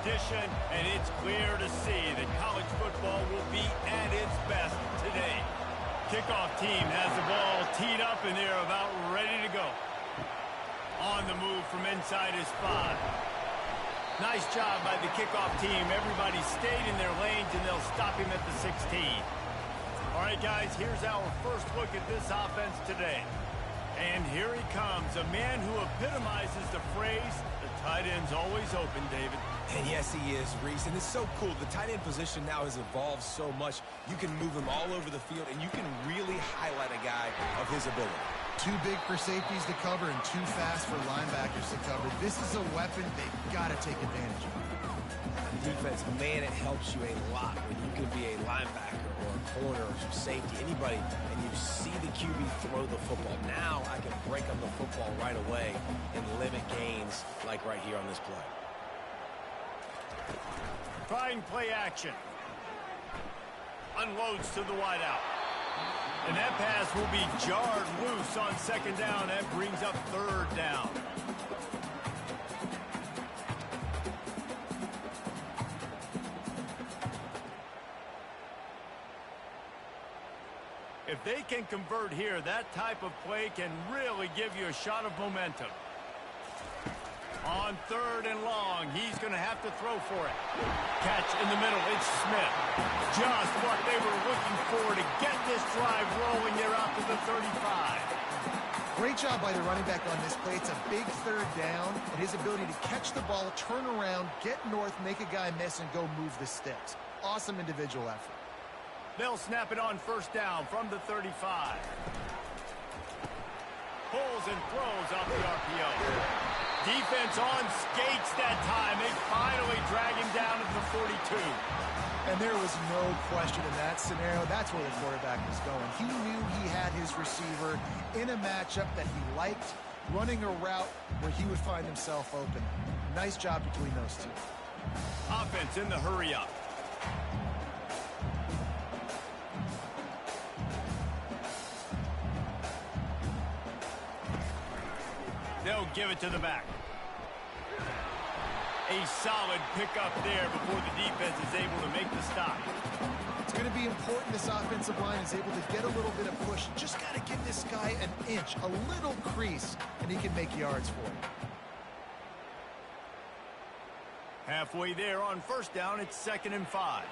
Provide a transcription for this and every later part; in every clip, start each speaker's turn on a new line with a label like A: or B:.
A: tradition, and it's clear to see that college football will be at its best today. Kickoff team has the ball teed up, and they're about ready to go. On the move from inside his 5. Nice job by the kickoff team. Everybody stayed in their lanes, and they'll stop him at the 16. All right, guys, here's our first look at this offense today. And here he comes, a man who epitomizes the phrase, the tight end's always open, David.
B: And yes, he is, Reese. And it's so cool. The tight end position now has evolved so much. You can move him all over the field, and you can really highlight a guy of his ability.
C: Too big for safeties to cover and too fast for linebackers to cover. This is a weapon they've got to take advantage of.
B: Defense, man, it helps you a lot when you can be a linebacker or a corner or some safety, anybody, and you see the QB throw the football. Now I can break on the football right away and limit gains like right here on this play.
A: Trying play action. Unloads to the wideout. And that pass will be jarred loose on second down. That brings up third down. If they can convert here, that type of play can really give you a shot of momentum. On third and long, he's going to have to throw for it. Catch in the middle, it's Smith. Just what they were looking for to get this drive rolling. They're out to the 35.
C: Great job by the running back on this play. It's a big third down, and his ability to catch the ball, turn around, get north, make a guy miss, and go move the sticks. Awesome individual effort.
A: They'll snap it on first down from the 35. Pulls and throws off the RPO. Defense on skates that time. They finally drag him down to the 42.
C: And there was no question in that scenario. That's where the quarterback was going. He knew he had his receiver in a matchup that he liked, running a route where he would find himself open. Nice job between those two.
A: Offense in the hurry up. They'll give it to the back. A solid pickup there before the defense is able to make the stop.
C: It's going to be important this offensive line is able to get a little bit of push. Just got to give this guy an inch, a little crease, and he can make yards for it.
A: Halfway there on first down, it's 2nd and 5.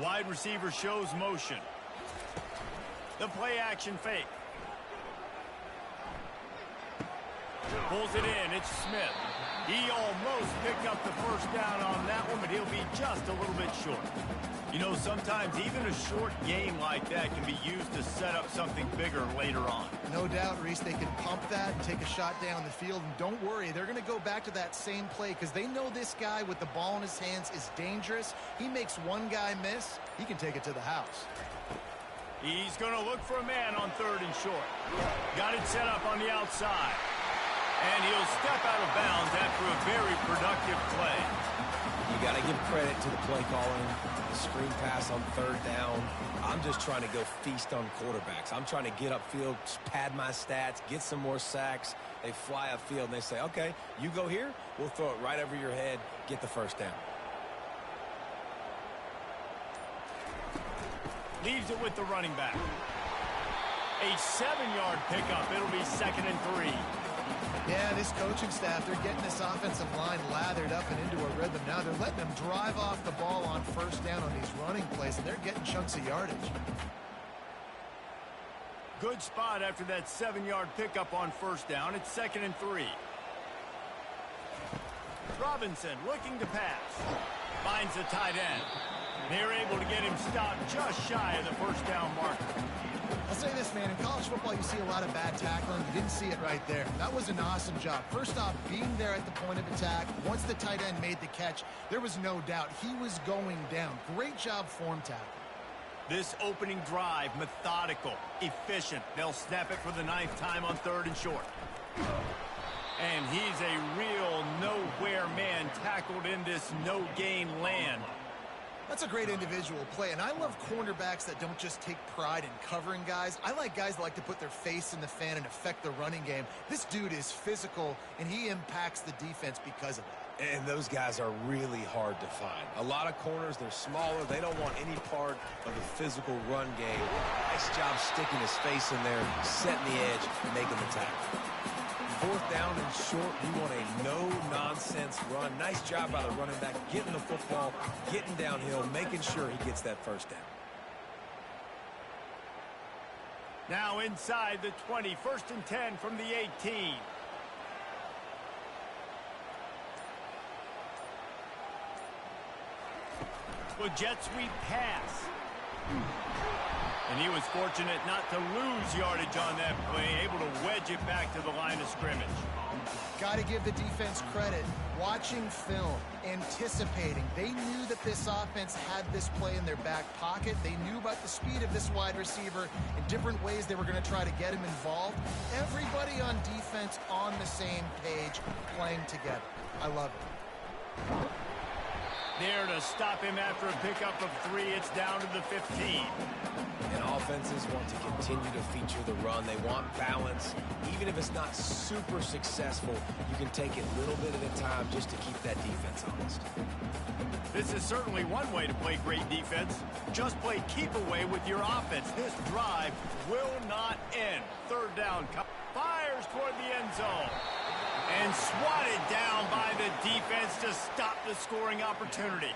A: Wide receiver shows motion. The play action fake. Pulls it in. It's Smith. He almost picked up the first down on that one, but he'll be just a little bit short. You know, sometimes even a short game like that can be used to set up something bigger later on.
C: No doubt, Reese, they can pump that and take a shot down the field. And don't worry, they're going to go back to that same play because they know this guy with the ball in his hands is dangerous. He makes one guy miss, he can take it to the house.
A: He's going to look for a man on 3rd and short. Got it set up on the outside. And he'll step out of bounds after a very productive play.
B: You got to give credit to the play calling, the screen pass on 3rd down. I'm just trying to go feast on quarterbacks. I'm trying to get upfield, pad my stats, get some more sacks. They fly upfield and they say, okay, you go here, we'll throw it right over your head, get the first down.
A: Leaves it with the running back. A 7-yard pickup. It'll be 2nd and 3.
C: Yeah, this coaching staff, they're getting this offensive line lathered up and into a rhythm. Now they're letting them drive off the ball on first down on these running plays, and they're getting chunks of yardage.
A: Good spot after that 7-yard pickup on first down. It's 2nd and 3. Robinson looking to pass. Finds the tight end. They're able to get him stopped just shy of the first down marker.
C: I'll say this, man. In college football, you see a lot of bad tackling. You didn't see it right there. That was an awesome job. First off, being there at the point of attack. Once the tight end made the catch, there was no doubt he was going down. Great job form tackle.
A: This opening drive, methodical, efficient. They'll snap it for the 9th time on 3rd and short. And he's a real nowhere man tackled in this no-gain land.
C: That's a great individual play, and I love cornerbacks that don't just take pride in covering guys. I like guys that like to put their face in the fan and affect the running game. This dude is physical, and he impacts the defense because of that.
B: And those guys are really hard to find. A lot of corners, they're smaller. They don't want any part of the physical run game. Nice job sticking his face in there, setting the edge, making the tackle. Fourth down and short, you want a no-nonsense run. Nice job by the running back, getting the football, getting downhill, making sure he gets that first down.
A: Now inside the 20, 1st and 10 from the 18. Well, jet sweep pass. And he was fortunate not to lose yardage on that play, able to wedge it back to the line of scrimmage.
C: Got to give the defense credit. Watching film, anticipating. They knew that this offense had this play in their back pocket. They knew about the speed of this wide receiver in different ways they were going to try to get him involved. Everybody on defense on the same page, playing together. I love it.
A: There to stop him after a pickup of 3. It's down to the 15.
B: And offenses want to continue to feature the run. They want balance. Even if it's not super successful, you can take it a little bit at a time just to keep that defense honest.
A: This is certainly one way to play great defense. Just play keep away with your offense. This drive will not end. 3rd down. Fires toward the end zone. And swatted down by the defense to stop the scoring opportunity.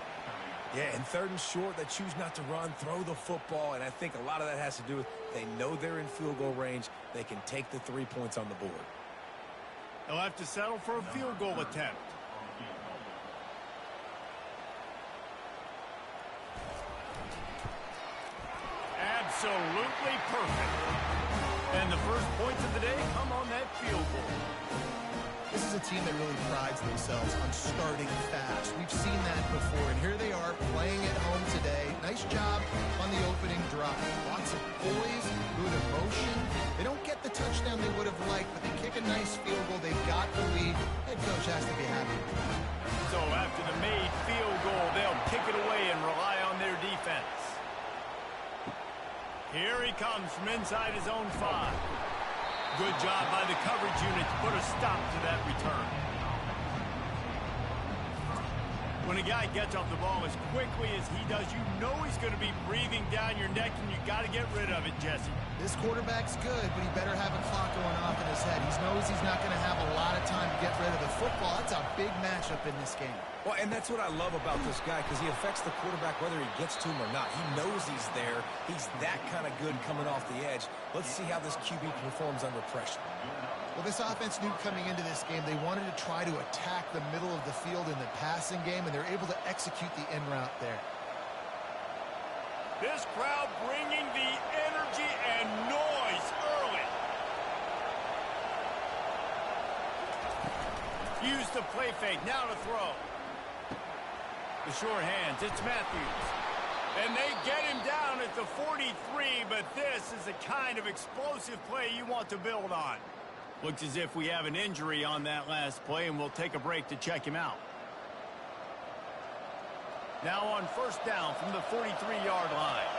B: Yeah, and 3rd and short, they choose not to run, throw the football, and I think a lot of that has to do with they know they're in field goal range. They can take the 3 points on the board.
A: They'll have to settle for a field goal attempt. Absolutely perfect. And the first points of the day come on that field goal.
C: This is a team that really prides themselves on starting fast. We've seen that before, and here they are playing at home today. Nice job on the opening drive. Lots of poise, good emotion. They don't get the touchdown they would have liked, but they kick a nice field goal. They've got the lead. Head coach has to be happy.
A: So after the made field goal, they'll kick it away and rely on their defense. Here he comes from inside his own 5. Good job by the coverage unit to put a stop to that return. When a guy gets off the ball as quickly as he does, you know he's going to be breathing down your neck, and you got to get rid of it, Jesse.
C: This quarterback's good, but he better have a clock going off in his head. He knows he's not going to have a lot of time to get rid of the football. That's a big matchup in this game.
B: Well, and that's what I love about this guy, because he affects the quarterback whether he gets to him or not. He knows he's there. He's that kind of good coming off the edge. Let's see how this QB performs under pressure.
C: Well, this offense knew coming into this game they wanted to try to attack the middle of the field in the passing game, and they're able to execute the in route there.
A: This crowd bringing the energy and noise early. Use the play fake. Now to throw. The short hands. It's Matthews. And they get him down at the 43, but this is the kind of explosive play you want to build on. Looks as if we have an injury on that last play, and we'll take a break to check him out. Now on 1st down from the 43-yard line.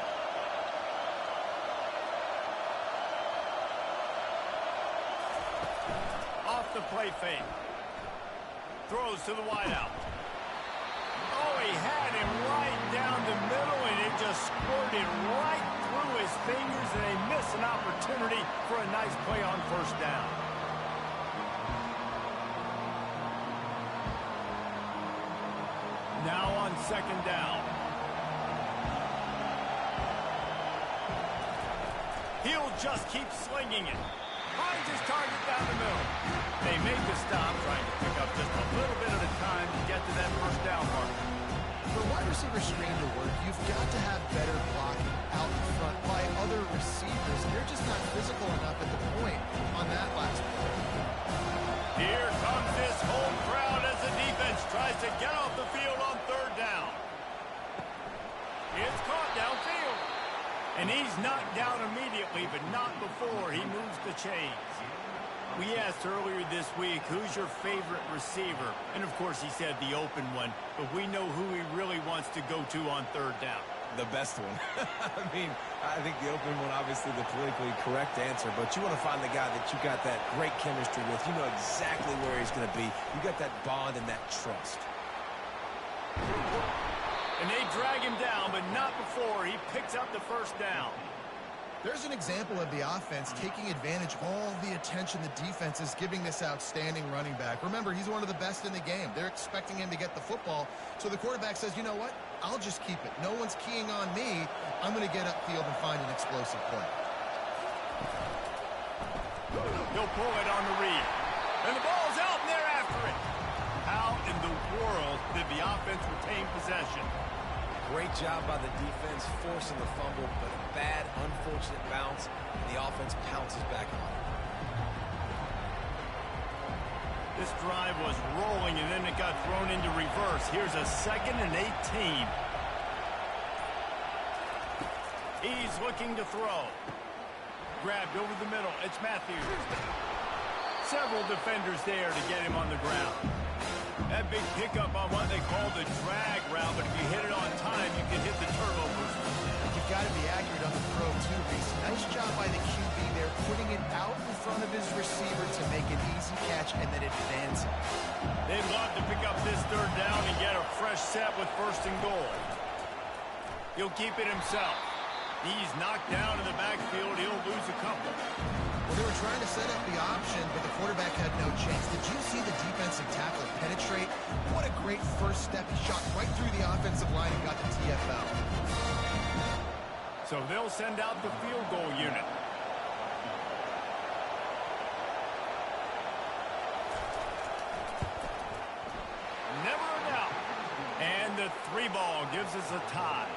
A: Off the play fake. Throws to the wideout. Oh, he had him right down the middle, and it just squirted right through his fingers, and they miss an opportunity for a nice play on 1st down. Now on 2nd down. He'll just keep slinging it. Finds his target down the middle. They make the stop, trying to pick up just a little bit at a time to get to that 1st down mark.
C: For wide receiver screen to work, you've got to have better blocking out in front by other receivers. They're just not physical enough at the point on that last play.
A: Here comes this home crowd as the defense tries to get off the field on 3rd down. It's caught downfield. And he's knocked down immediately, but not before he moves the chains. We asked earlier this week, who's your favorite receiver? And, of course, he said the open one. But we know who he really wants to go to on third down.
B: The best one. I mean, I think the open one, obviously the politically correct answer, but you want to find the guy that you got that great chemistry with. You know exactly where he's going to be. You got that bond and that trust.
A: And they drag him down, but not before he picks up the first down.
C: There's an example of the offense taking advantage of all the attention the defense is giving this outstanding running back. Remember, he's one of the best in the game. They're expecting him to get the football. So the quarterback says, you know what? I'll just keep it. No one's keying on me. I'm going to get upfield and find an explosive play.
A: He'll pull it on the read. And the ball's out, and they're after it. How in the world did the offense retain possession?
B: Great job by the defense, forcing the fumble, but a bad, unfortunate bounce, and the offense pounces back on it.
A: This drive was rolling, and then it got thrown into reverse. Here's a 2nd and 18. He's looking to throw. Grabbed over the middle. It's Matthews. Several defenders there to get him on the ground. That big pickup on what they call the drag route, but if you hit it on time, you can hit the turbo booster.
C: You've got to be accurate on the throw, too, Reese. Nice job by the QB there, putting it out in front of his receiver to make an easy catch and then advance it.
A: They'd love to pick up this third down and get a fresh set with 1st and goal. He'll keep it himself. He's knocked down in the backfield. He'll lose a couple.
C: Well, they were trying to set up the option, but the quarterback had no chance. Did you see the defensive tackle penetrate? What a great first step. He shot right through the offensive line and got the TFL.
A: So they'll send out the field goal unit. Never a doubt. And the 3 ball gives us a tie.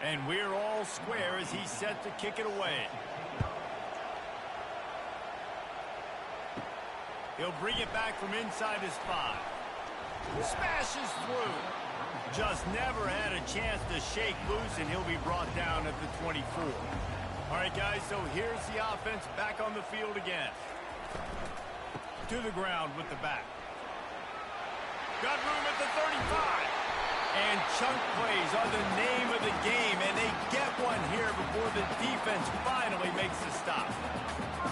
A: And we're all square as he's set to kick it away. He'll bring it back from inside his 5. Smashes through. Just never had a chance to shake loose, and he'll be brought down at the 24. All right, guys, so here's the offense back on the field again. To the ground with the back. Got room at the 35. And chunk plays are the name of the game, and they get one here before the defense finally makes the stop.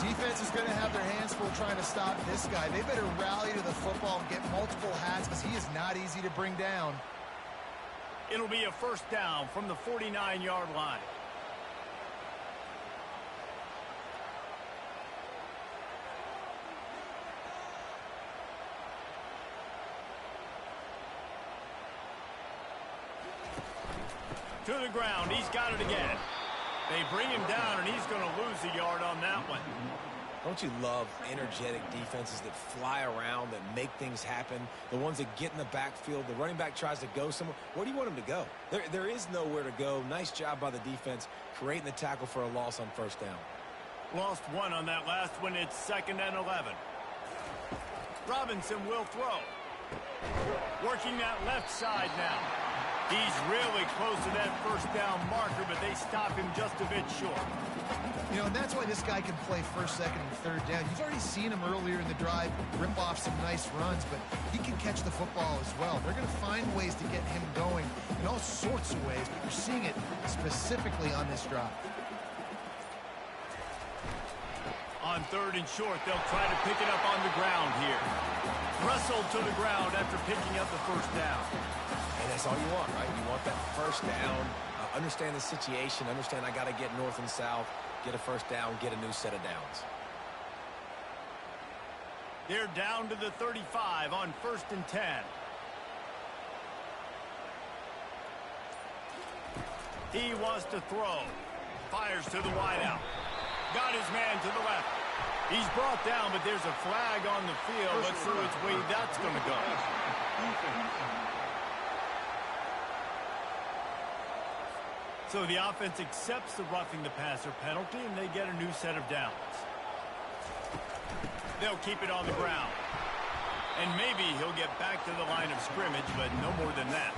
C: Defense is going to have their hands full trying to stop this guy. They better rally to the football and get multiple hats because he is not easy to bring down.
A: It'll be a 1st down from the 49-yard line. To the ground. He's got it again. They bring him down, and he's going to lose a yard on that one.
B: Don't you love energetic defenses that fly around, that make things happen? The ones that get in the backfield. The running back tries to go somewhere. Where do you want him to go? There is nowhere to go. Nice job by the defense creating the tackle for a loss on 1st down.
A: Lost 1 on that last one. It's 2nd and 11. Robinson will throw. Working that left side now. He's really close to that 1st down marker, but they stop him just a bit short.
C: You know, and that's why this guy can play 1st, 2nd, and 3rd down. You've already seen him earlier in the drive rip off some nice runs, but he can catch the football as well. They're going to find ways to get him going in all sorts of ways, but you're seeing it specifically on this drive.
A: On 3rd and short, they'll try to pick it up on the ground here. Wrestled to the ground after picking up the 1st down.
B: And that's all you want, right? You want that 1st down. Understand the situation. Understand I got to get north and south, get a 1st down, get a new set of downs.
A: They're down to the 35 on 1st and 10. He wants to throw. Fires to the wideout. Got his man to the left. He's brought down, but there's a flag on the field. Let's see which way that's going to go. So the offense accepts the roughing the passer penalty, and they get a new set of downs. They'll keep it on the ground. And maybe he'll get back to the line of scrimmage, but no more than that.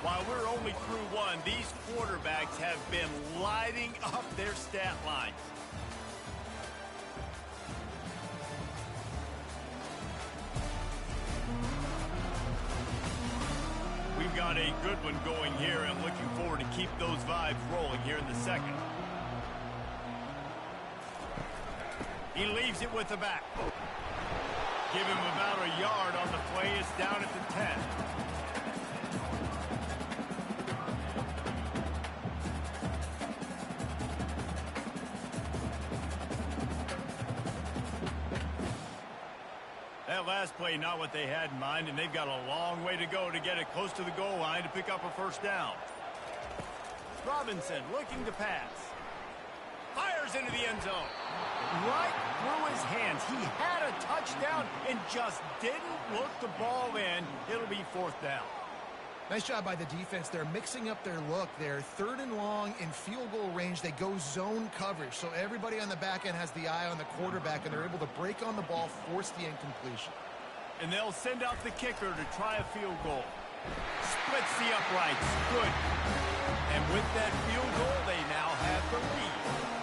A: While we're only through one, these quarterbacks have been lighting up their stat lines. We've got a good one going here, and looking forward to keep those vibes rolling here in the second. He leaves it with the back. Give him about a yard on the play. It's down at the 10. That last play, not what they had in mind, and they've got a long way to go to get it close to the goal line to pick up a first down. Robinson looking to pass. Fires into the end zone. Right through his hands. He had a touchdown and just didn't look the ball in. It'll be fourth down.
C: Nice job by the defense. They're mixing up their look. They're third and long in field goal range. They go zone coverage. So everybody on the back end has the eye on the quarterback, and they're able to break on the ball, force the incompletion.
A: And they'll send out the kicker to try a field goal. Splits the uprights. Good. And with that field goal, they now have the lead.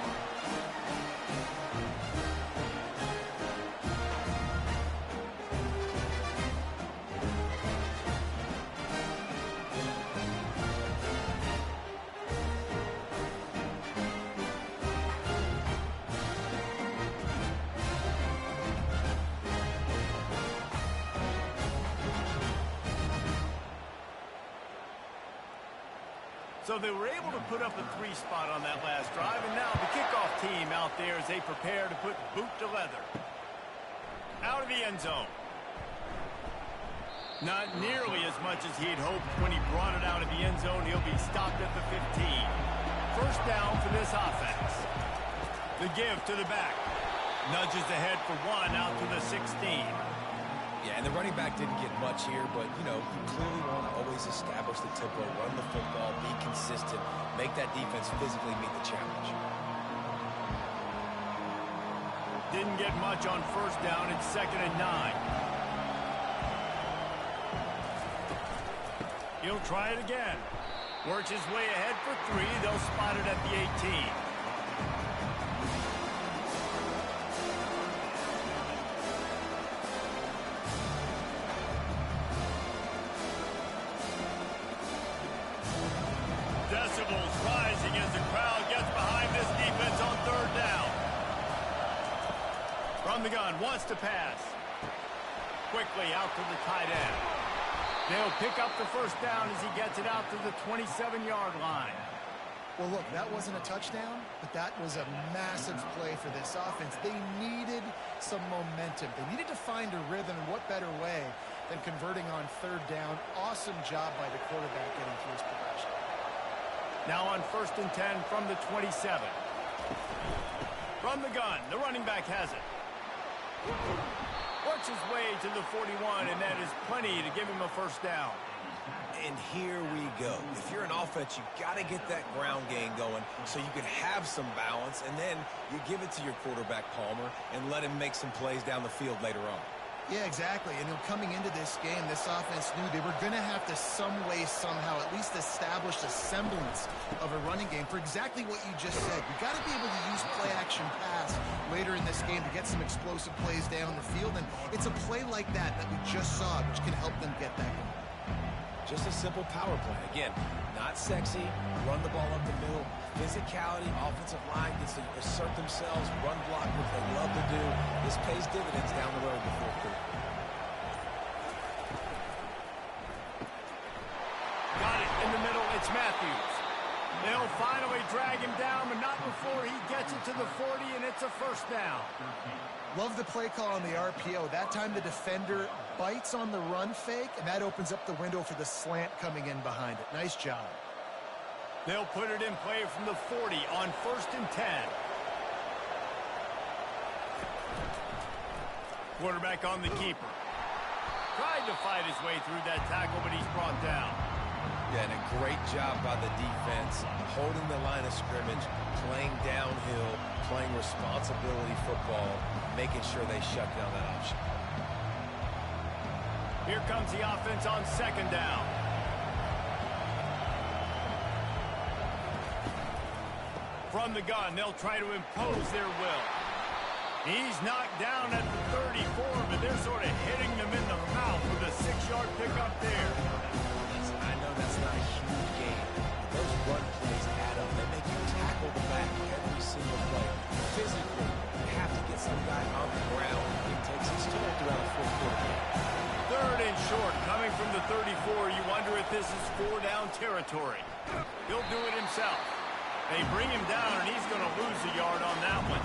A: So they were able to put up a 3 spot on that last drive, and now the kickoff team out there as they prepare to put boot to leather. Out of the end zone. Not nearly as much as he'd hoped when he brought it out of the end zone. He'll be stopped at the 15. First down for this offense. The give to the back. Nudges ahead for 1 out to the 16.
B: Yeah, and the running back didn't get much here, but, you know, you clearly want to always establish the tempo, run the football, be consistent, make that defense physically meet the challenge.
A: Didn't get much on first down. It's 2nd and 9. He'll try it again. Works his way ahead for 3. They'll spot it at the 18. Decibels rising as the crowd gets behind this defense on third down. From the gun, wants to pass. Quickly out to the tight end. They'll pick up the first down as he gets it out to the 27-yard line.
C: Well, look, that wasn't a touchdown, but that was a massive play for this offense. They needed some momentum. They needed to find a rhythm, and what better way than converting on third down. Awesome job by the quarterback getting through his progression.
A: Now on 1st and 10 from the 27. From the gun, the running back has it. Works his way to the 41, and that is plenty to give him a first down.
B: And here we go. If you're an offense, you've got to get that ground game going so you can have some balance, and then you give it to your quarterback, Palmer, and let him make some plays down the field later on.
C: Yeah, exactly. And coming into this game, this offense knew they were going to have to some way, somehow, at least establish a semblance of a running game for exactly what you just said. You got to be able to use play-action pass later in this game to get some explosive plays down the field. And it's a play like that we just saw, which can help them get that going.
B: Just a simple power play. Again, not sexy, run the ball up the middle. Physicality, offensive line gets to assert themselves, run block, what they love to do. This pays dividends down the road in the fourth quarter.
A: Got it in the middle. It's Matthews. They'll finally drag him down, but not before he gets it to the 40, and it's a first down.
C: Love the play call on the RPO. That time the defender bites on the run fake, and that opens up the window for the slant coming in behind it. Nice job.
A: They'll put it in play from the 40 on 1st and 10. Quarterback on the keeper. Tried to fight his way through that tackle, but he's brought down.
B: Yeah, and a great job by the defense, holding the line of scrimmage, playing downhill, playing responsibility football, making sure they shut down that option.
A: Here comes the offense on 2nd down. From the gun, they'll try to impose their will. He's knocked down at the 34, but they're sort of hitting them in the mouth with a 6-yard pickup there.
B: I know that's not a huge game. Those run plays add up. They make you tackle the back every single play. Physically, you have to get some guy on the ground. It takes its toll throughout a fourth-quarter game.
A: 3rd and short, coming from the 34. You wonder if this is 4-down territory. He'll do it himself. They bring him down, and he's going to lose a yard on that one.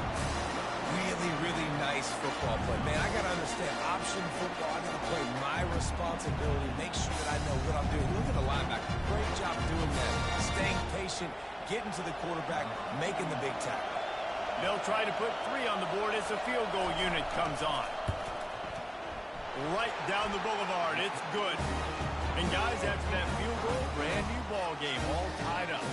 B: Really, really nice football play. Man, I got to understand, option football, I got to play my responsibility, make sure that I know what I'm doing. Look at the linebacker. Great job doing that. Staying patient, getting to the quarterback, making the big tackle.
A: They'll try to put 3 on the board as the field goal unit comes on. Right down the boulevard. It's good. And guys, after that field goal, brand new ball game, all tied up.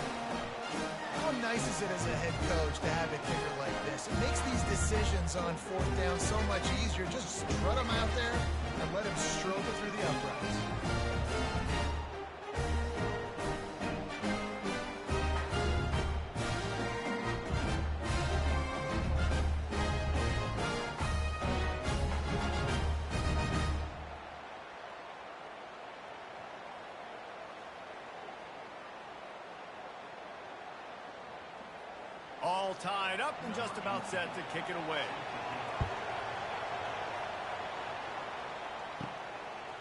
C: How nice is it as a head coach to have a kicker like this? It makes these decisions on 4th down so much easier. Just strut him out there and let him struggle through the uprights.
A: All tied up and just about set to kick it away.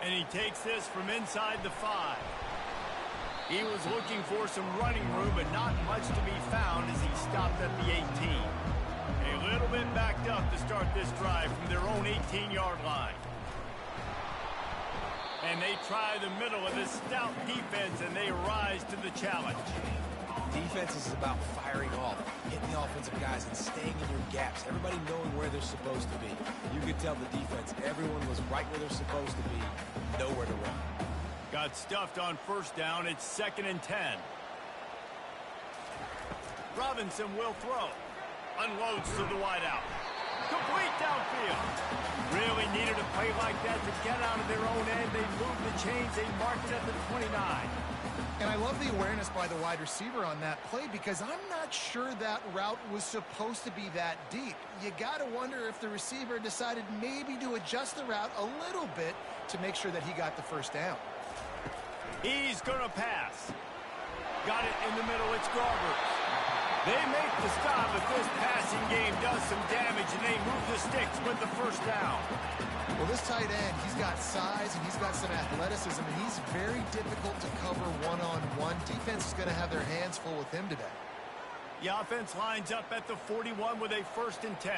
A: And he takes this from inside the 5. He was looking for some running room, but not much to be found as he stopped at the 18. A little bit backed up to start this drive from their own 18-yard line. And they try the middle of this stout defense, and they rise to the challenge.
B: Defense is about firing off, hitting the offensive guys, and staying in your gaps. Everybody knowing where they're supposed to be. You could tell the defense, everyone was right where they're supposed to be, nowhere to run.
A: Got stuffed on 1st down. It's 2nd and 10. Robinson will throw. Unloads to the wideout. Complete downfield. Really needed a play like that to get out of their own end. They moved the chains. They marked it at the 29.
C: And I love the awareness by the wide receiver on that play because I'm not sure that route was supposed to be that deep. You got to wonder if the receiver decided maybe to adjust the route a little bit to make sure that he got the 1st down.
A: He's going to pass. Got it in the middle. It's Garbers. They make the stop, but this passing game does some damage, and they move the sticks with the 1st down.
C: Well, this tight end, he's got size and he's got some athleticism, and he's very difficult to cover one-on-one. Defense is going to have their hands full with him today.
A: The offense lines up at the 41 with a 1st and 10.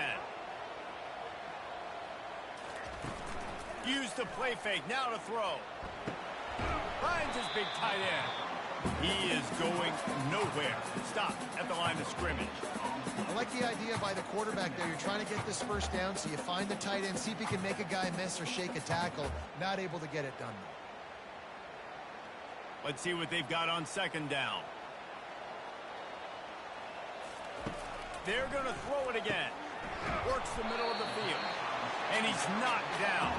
A: Use the play fake, now to throw. Finds his big tight end. He is going nowhere. Stop at the line of scrimmage.
C: I like the idea by the quarterback there. You're trying to get this 1st down, so you find the tight end, see if he can make a guy miss or shake a tackle. Not able to get it done.
A: Let's see what they've got on 2nd down. They're going to throw it again. Works the middle of the field. And he's knocked down.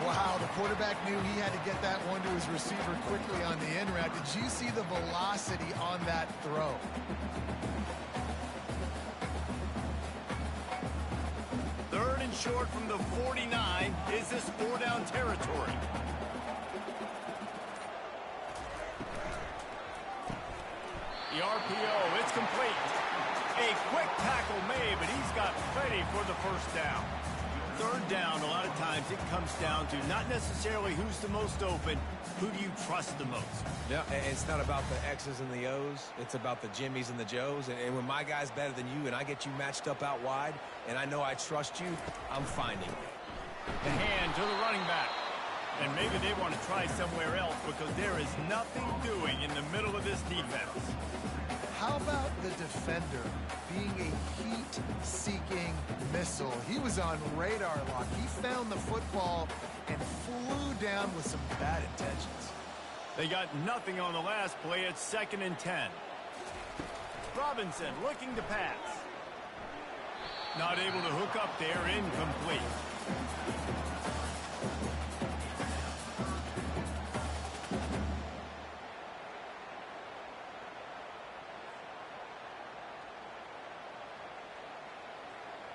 C: Wow, the quarterback knew he had to get that one to his receiver quickly on the in route. Did you see the velocity on that throw?
A: Third and short from the 49. Is this 4-down territory? The RPO, it's complete. A quick tackle made, but he's got plenty for the 1st down. 3rd down, a lot of times it comes down to not necessarily who's the most open, who do you trust the most?
B: Yeah, and it's not about the X's and the O's. It's about the Jimmys and the Joes. And when my guy's better than you and I get you matched up out wide and I know I trust you, I'm finding you.
A: The hand to the running back. And maybe they want to try somewhere else because there is nothing doing in the middle of this defense.
C: How about the defender being a heat-seeking missile? He was on radar lock. He found the football and flew down with some bad intentions.
A: They got nothing on the last play. It's 2nd and 10. Robinson looking to pass. Not able to hook up there, incomplete.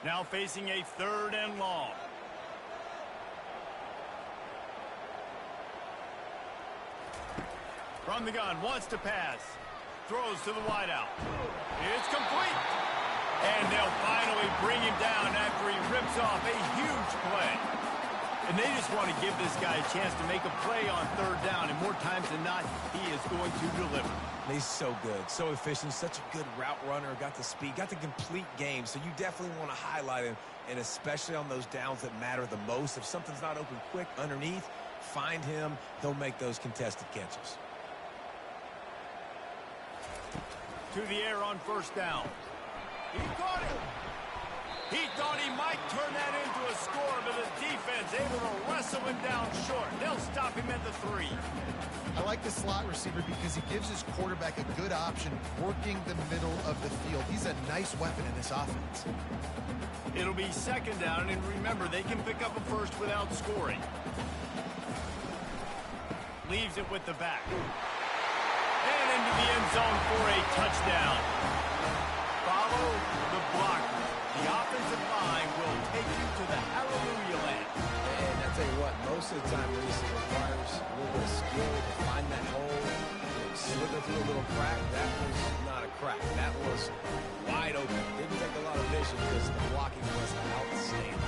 A: Now facing a 3rd and long. From the gun, wants to pass. Throws to the wideout. It's complete. And they'll finally bring him down after he rips off a huge play. And they just want to give this guy a chance to make a play on 3rd down. And more times than not, he is going to deliver.
B: He's so good, so efficient, such a good route runner, got the speed, got the complete game. So you definitely want to highlight him, and especially on those downs that matter the most. If something's not open quick underneath, find him. He'll make those contested catches.
A: To the air on 1st down. He caught it. He thought he might turn that into a score, but the defense able to wrestle him down short. They'll stop him at the 3.
C: I like the slot receiver because he gives his quarterback a good option working the middle of the field. He's a nice weapon in this offense.
A: It'll be 2nd down, and remember, they can pick up a first without scoring. Leaves it with the back. And into the end zone for a touchdown. Follow the blocker. The offensive line will take you to the hallelujah land.
B: And I tell you what, most of the time, Reese, it requires a little bit of skill to find that hole, slither through a little crack. That was not a crack. That was wide open. Didn't take a lot of vision because the blocking was outstanding.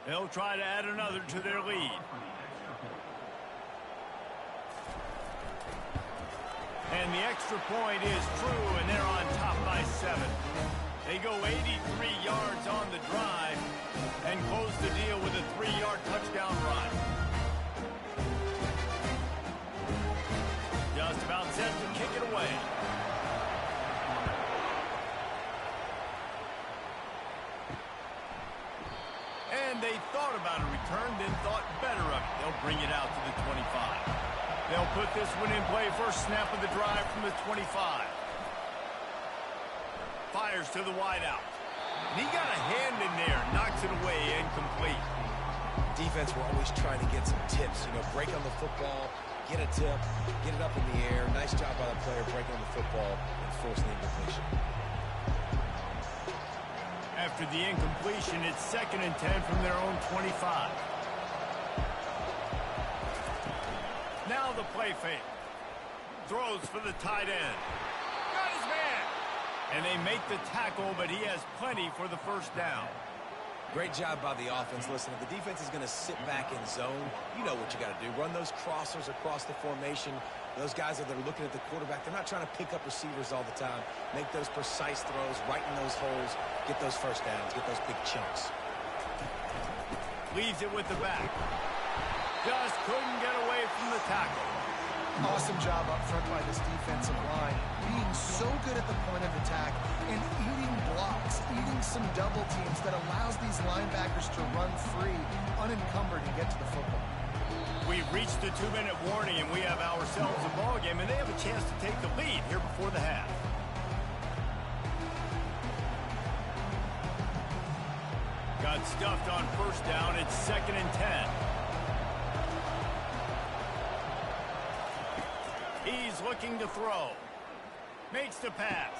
A: They'll try to add another to their lead. And the extra point is true, and they're on top by 7. They go 83 yards on the drive and close the deal with a 3-yard touchdown run. Just about set to kick it away. And they thought about a return, then thought better of it. They'll bring it out to the 25. They'll put this one in play. First snap of the drive from the 25. Fires to the wideout. And he got a hand in there, knocks it away, incomplete.
B: Defense were always trying to get some tips, break on the football, get a tip, get it up in the air. Nice job by the player breaking on the football and forcing the incompletion.
A: After the incompletion, it's 2nd and 10 from their own 25. Now the play fake. Throws for the tight end. Got his man. And they make the tackle, but he has plenty for the 1st down.
B: Great job by the offense. Listen, if the defense is going to sit back in zone, you know what you got to do. Run those crossers across the formation. Those guys that are looking at the quarterback, they're not trying to pick up receivers all the time. Make those precise throws, right in those holes, get those 1st downs, get those big chunks.
A: Leaves it with the back. Just couldn't get away from the tackle.
C: Awesome job up front by this defensive line, being so good at the point of attack and eating blocks, eating some double teams that allows these linebackers to run free, unencumbered, and get to the football.
A: We've reached the 2-minute warning, and we have ourselves a ball game, and they have a chance to take the lead here before the half. Got stuffed on 1st down. It's 2nd and 10. He's looking to throw. Makes the pass.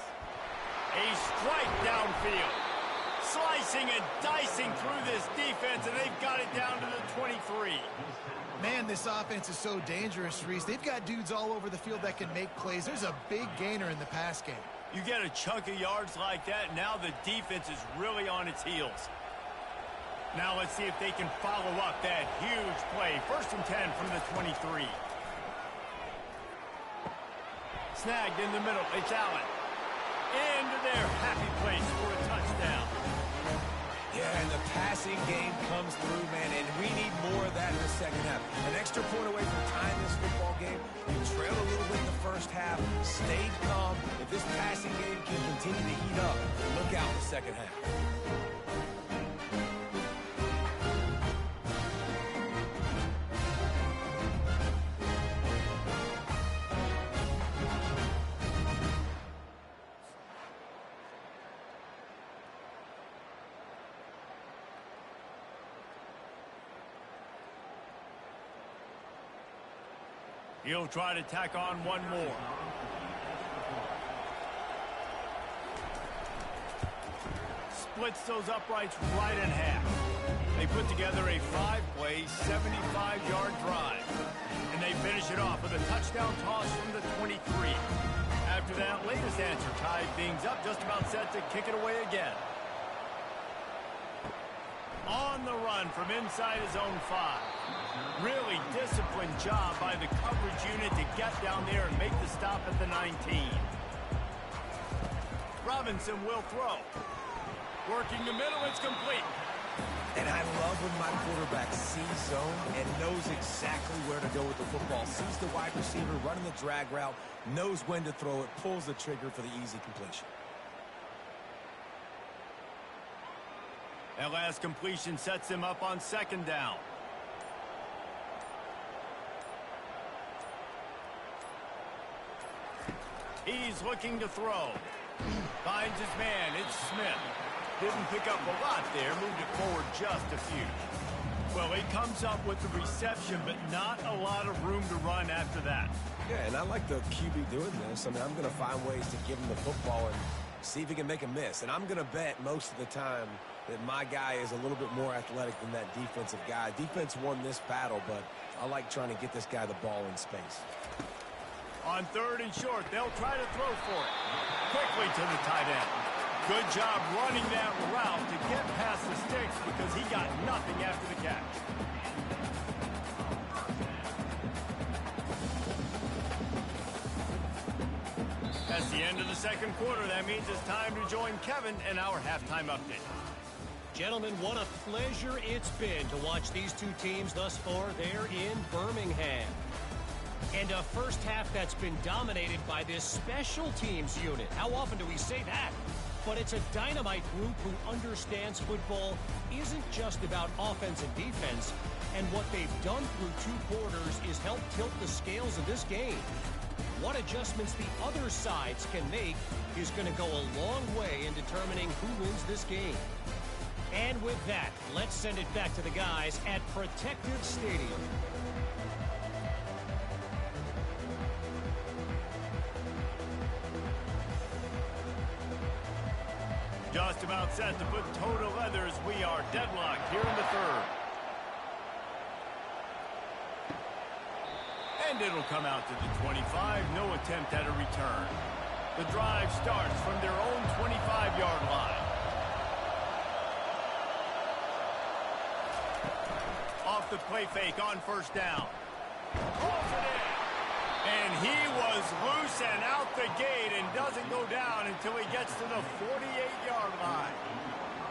A: A strike downfield. Slicing and dicing through this defense, and they've got it down to the 23.
C: Man, this offense is so dangerous, Reese. They've got dudes all over the field that can make plays. There's a big gainer in the pass game.
A: You get a chunk of yards like that, now the defense is really on its heels. Now let's see if they can follow up that huge play. 1st and 10 from the 23. Snagged in the middle. It's Allen. Into their happy place for a touchdown.
B: Yeah, and the passing game comes through, man, and we need more of that in the second half. An extra point away from tying this football game. You trailed a little bit in the first half, stayed calm. If this passing game can continue to heat up, look out in the second half.
A: He'll try to tack on one more. Splits those uprights right in half. They put together a 5-play, 75-yard drive. And they finish it off with a touchdown toss from the 23. After that latest answer tied things up, just about set to kick it away again. On the run from inside his own 5. Really disciplined job by the coverage unit to get down there and make the stop at the 19. Robinson will throw. Working the middle, it's complete.
B: And I love when my quarterback sees zone and knows exactly where to go with the football. Sees the wide receiver running the drag route, knows when to throw it, pulls the trigger for the easy completion.
A: That last completion sets him up on second down. He's looking to throw. Finds his man. It's Smith. Didn't pick up a lot there. Moved it forward just a few. Well, he comes up with the reception, but not a lot of room to run after that.
B: Yeah, and I like the QB doing this. I mean, I'm going to find ways to give him the football and see if he can make a miss. And I'm going to bet most of the time that my guy is a little bit more athletic than that defensive guy. Defense won this battle, but I like trying to get this guy the ball in space.
A: On third and short, they'll try to throw for it. Quickly to the tight end. Good job running that route to get past the sticks because he got nothing after the catch. That's the end of the second quarter. That means it's time to join Kevin in our halftime update.
D: Gentlemen, what a pleasure it's been to watch these two teams thus far there in Birmingham. And a first half that's been dominated by this special teams unit. How often do we say that? But it's a dynamite group who understands football isn't just about offense and defense. And what they've done through two quarters is help tilt the scales of this game. What adjustments the other sides can make is going to go a long way in determining who wins this game. And with that, let's send it back to the guys at Protective Stadium.
A: Just about set to put toe to leather as we are deadlocked here in the third. And it'll come out to the 25. No attempt at a return. The drive starts from their own 25-yard line. Off the play fake on first down. Pulls it in. And he was loose and out the gate and doesn't go down until he gets to the 48-yard line.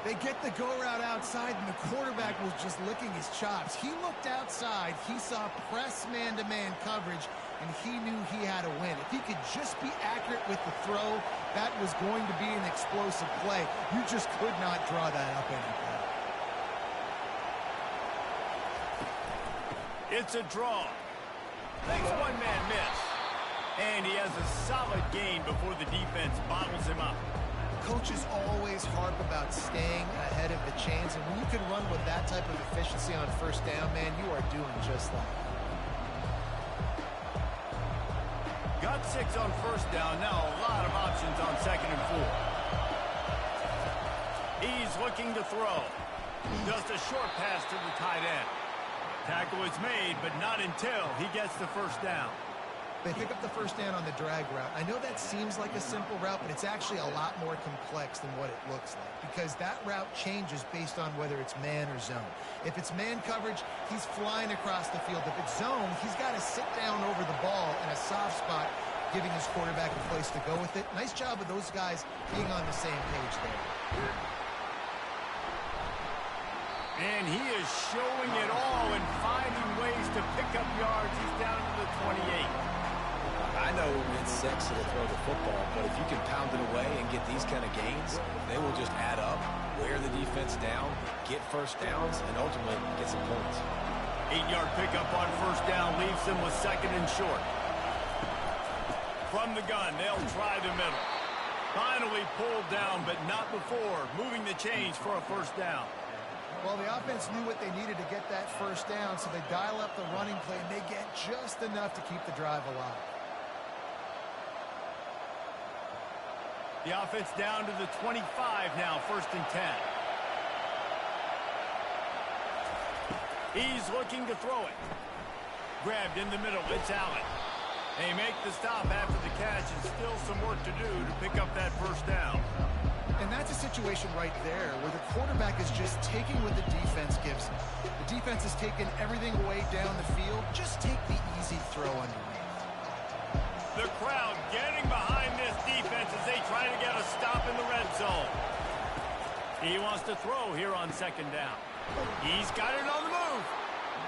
C: They get the go route outside, and the quarterback was just licking his chops. He looked outside. He saw press man-to-man coverage, and he knew he had to win. If he could just be accurate with the throw, that was going to be an explosive play. You just could not draw that up any better.
A: It's a draw. Makes one man miss. And he has a solid gain before the defense bottles him up.
C: Coaches always harp about staying ahead of the chains, and when you can run with that type of efficiency on first down, man, you are doing just that.
A: Got 6 on first down. Now a lot of options on second and 4. He's looking to throw. Just a short pass to the tight end. Tackle is made, but not until he gets the first down.
C: They pick up the first down on the drag route. I know that seems like a simple route, but it's actually a lot more complex than what it looks like because that route changes based on whether it's man or zone. If it's man coverage, he's flying across the field. If it's zone, he's got to sit down over the ball in a soft spot giving his quarterback a place to go with it. Nice job of those guys being on the same page there.
A: And he is showing it all and finding ways to pick up yards. He's down to the 28.
B: I know it's sexy to throw the football, but if you can pound it away and get these kind of gains, they will just add up, wear the defense down, get first downs, and ultimately get some points.
A: 8-yard pickup on first down leaves them with second and short. From the gun, they'll try the middle. Finally pulled down, but not before moving the chains for a first down.
C: Well, the offense knew what they needed to get that first down, so they dial up the running play, and they get just enough to keep the drive alive.
A: The offense down to the 25 now, first and 10. He's looking to throw it. Grabbed in the middle, it's Allen. They make the stop after the catch, and still some work to do to pick up that first down.
C: And that's a situation right there where the quarterback is just taking what the defense gives him. The defense is taking everything away down the field. Just take the easy throw underneath.
A: The crowd getting behind this defense as they try to get a stop in the red zone. He wants to throw here on second down. He's got it on the move.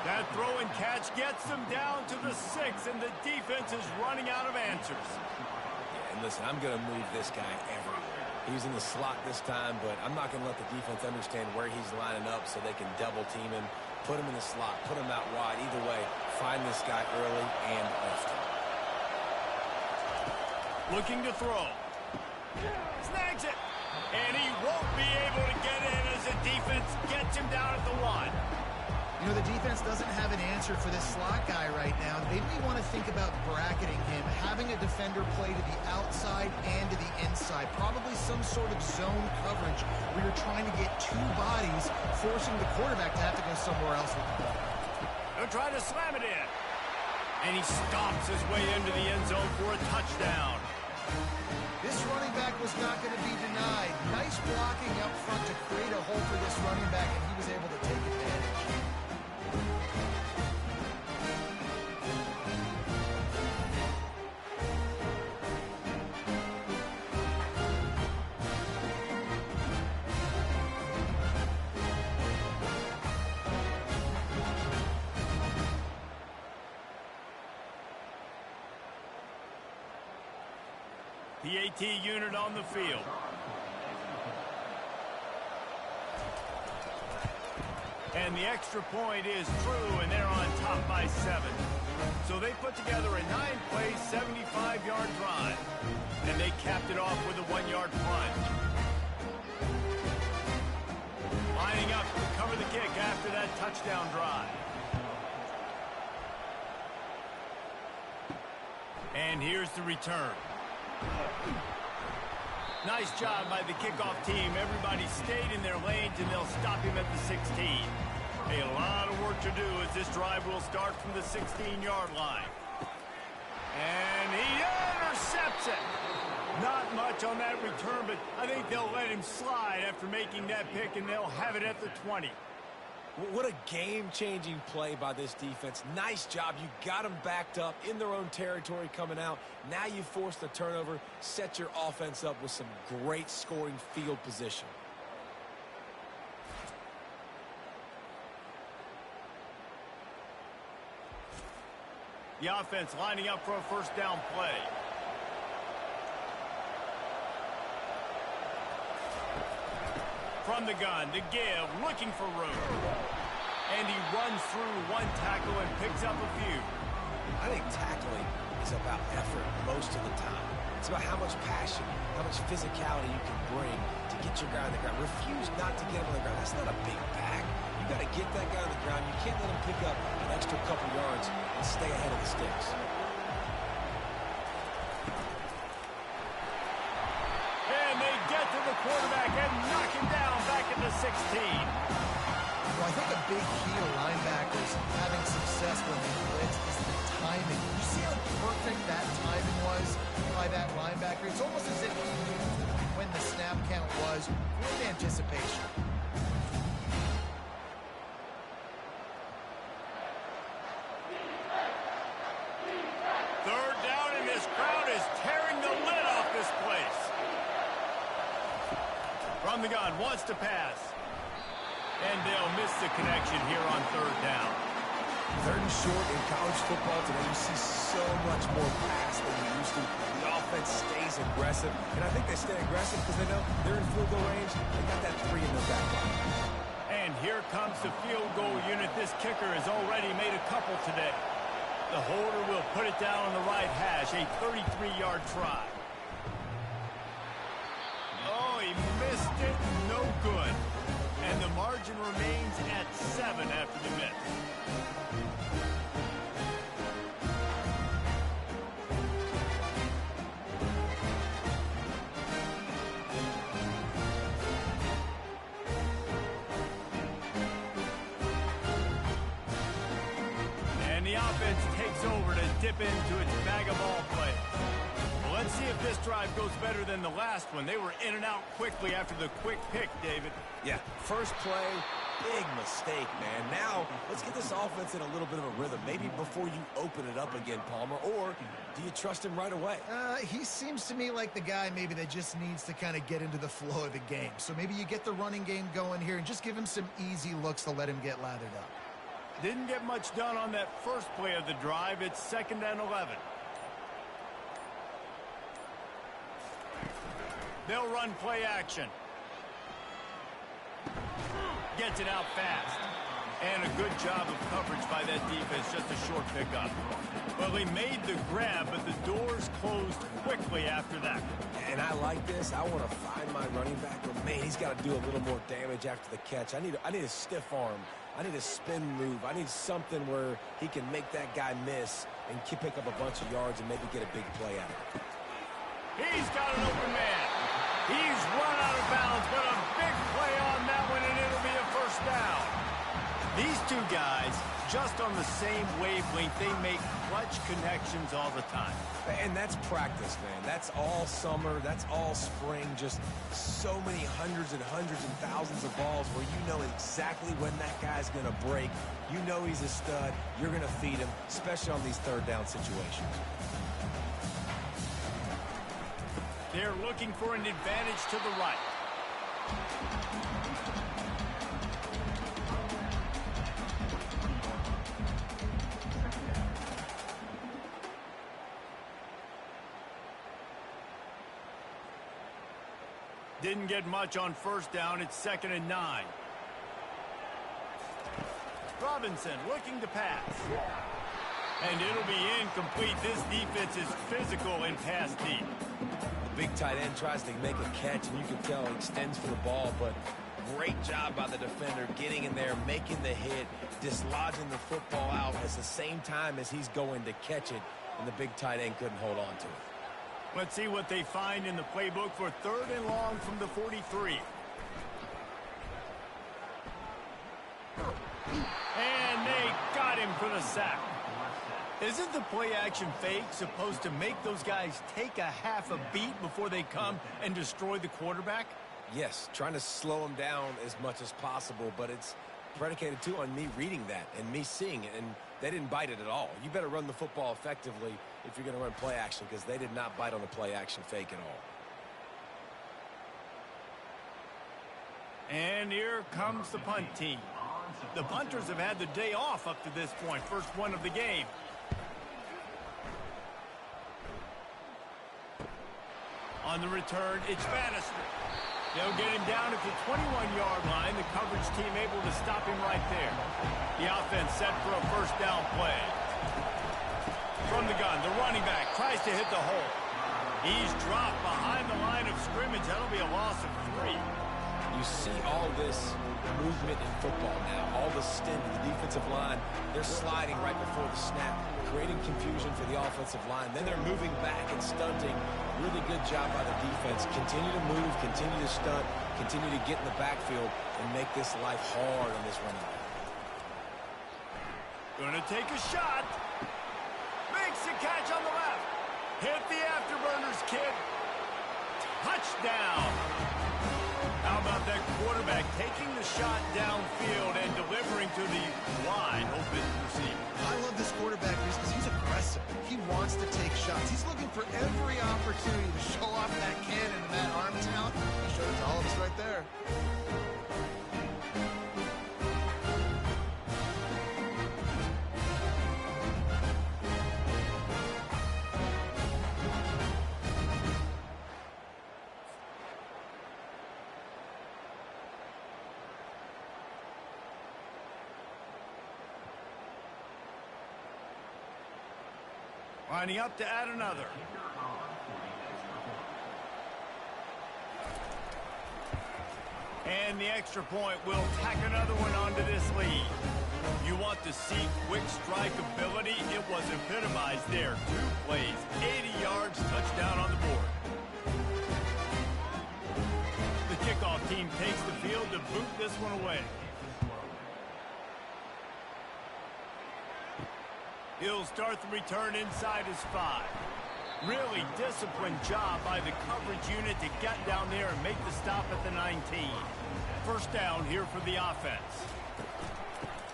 A: That throw and catch gets them down to the 6, and the defense is running out of answers.
B: Yeah, and listen, I'm going to move this guy everywhere. He's in the slot this time, but I'm not going to let the defense understand where he's lining up so they can double team him, put him in the slot, put him out wide. Either way, find this guy early and often.
A: Looking to throw. Snags it. And he won't be able to get in as the defense gets him down at the 1.
C: You know, the defense doesn't have an answer for this slot guy right now. They may want to think about bracketing him, having a defender play to the outside and to the inside. Probably some sort of zone coverage where you're trying to get two bodies, forcing the quarterback to have to go somewhere else with the ball.
A: They'll try to slam it in. And he stomps his way into the end zone for a touchdown.
C: This running back was not going to be denied. Nice blocking up front to create a hole for this running back, and he was able to take advantage.
A: The AT unit on the field. And the extra point is true, and they're on top by 7. So they put together a 9-play, 75-yard drive. And they capped it off with a 1-yard plunge. Lining up to cover the kick after that touchdown drive. And here's the return. Nice job by the kickoff team. Everybody stayed in their lanes, and they'll stop him at the 16. A lot of work to do as this drive will start from the 16-yard line. And he intercepts it. Not much on that return, but I think they'll let him slide after making that pick, and they'll have it at the 20.
B: What a game-changing play by this defense. Nice job. You got them backed up in their own territory coming out. Now you force the turnover, set your offense up with some great scoring field position.
A: The offense lining up for a first down play. From the gun, the give, looking for room. And he runs through one tackle and picks up a few.
B: I think tackling is about effort most of the time. It's about how much passion, how much physicality you can bring to get your guy on the ground. Refuse not to get him on the ground. That's not a big back. You got to get that guy on the ground. You can't let him pick up an extra couple yards and stay ahead of the sticks.
A: And they get to the quarterback and knock him down back at the 16.
C: Well, I think a big key to linebackers having success when they blitz is the timing. You see how perfect that timing was by that linebacker? It's almost as if he knew when the snap count was with anticipation.
A: Third down, and this crowd is From the gun, wants to pass. And they'll miss the connection here on third down.
B: Third and short in college football today, you see so much more pass than you used to. The offense stays aggressive, and I think they stay aggressive because they know they're in field goal range. They got that 3 in their back pocket.
A: And here comes the field goal unit. This kicker has already made a couple today. The holder will put it down on the right hash, a 33-yard try. Oh, he missed it. No good. And the margin remains at 7 after the miss. And the offense takes over to dip into its bag of ball play. Well, let's see if this drive goes better than the last one. They were in and out quickly after the quick pick, David.
B: Yeah, first play, big mistake, man. Now, let's get this offense in a little bit of a rhythm. Maybe before you open it up again, Palmer, or do you trust him right away?
C: He seems to me like the guy maybe that just needs to kind of get into the flow of the game. So maybe you get the running game going here and just give him some easy looks to let him get lathered up.
A: Didn't get much done on that first play of the drive. It's 2nd and 11. They'll run play action. Gets it out fast. And a good job of coverage by that defense. Just a short pickup. Well, he made the grab, but the doors closed quickly after that.
B: And I like this. I want to find my running back, but man, he's got to do a little more damage after the catch. I need a stiff arm. I need a spin move. I need something where he can make that guy miss and pick up a bunch of yards and maybe get a big play out of it.
A: He's got an open man. He's run out of bounds, but a big play on that one, and it'll be a first down. These two guys, just on the same wavelength, they make clutch connections all the time.
B: And that's practice, man. That's all summer. That's all spring. Just so many hundreds and thousands of balls where you know exactly when that guy's going to break. You know he's a stud. You're going to feed him, especially on these third down situations.
A: They're looking for an advantage to the right. Didn't get much on first down. It's 2nd and 9. Robinson looking to pass. And it'll be incomplete. This defense is physical and pass deep.
B: The big tight end tries to make a catch, and you can tell he extends for the ball, but great job by the defender getting in there, making the hit, dislodging the football out at the same time as he's going to catch it, and the big tight end couldn't hold on to it.
A: Let's see what they find in the playbook for 3rd and long from the 43. And they got him for the sack. Isn't the play-action fake supposed to make those guys take a half a beat before they come and destroy the quarterback?
B: Yes, trying to slow him down as much as possible, but it's predicated, too, on me reading that and me seeing it, and they didn't bite it at all. You better run the football effectively if you're going to run play action, because they did not bite on the play action fake at all.
A: And here comes the punt team. The punters have had the day off up to this point. First one of the game. On the return, it's Bannister. They'll get him down at the 21-yard line. The coverage team able to stop him right there. The offense set for a first down play. From the gun, the running back tries to hit the hole. He's dropped behind the line of scrimmage. That'll be a loss of 3.
B: You see all this movement in football now, all the stint of the defensive line. They're sliding right before the snap, creating confusion for the offensive line. Then they're moving back and stunting. Really good job by the defense. Continue to move, continue to stunt, continue to get in the backfield and make this life hard on this running back.
A: Gonna take a shot. Makes the catch on the left. Hit the afterburners, kid. Touchdown. How about that quarterback taking the shot downfield and delivering to the wide open receiver?
C: I love this quarterback because he's aggressive. He wants to take shots. He's looking for every opportunity to show off that cannon and that arm talent. He showed it to all of us right there.
A: Lining up to add another. And the extra point will tack another one onto this lead. You want to see quick strike ability? It was epitomized there. 2 plays, 80 yards, touchdown on the board. The kickoff team takes the field to boot this one away. He'll start the return inside his 5. Really disciplined job by the coverage unit to get down there and make the stop at the 19. First down here for the offense.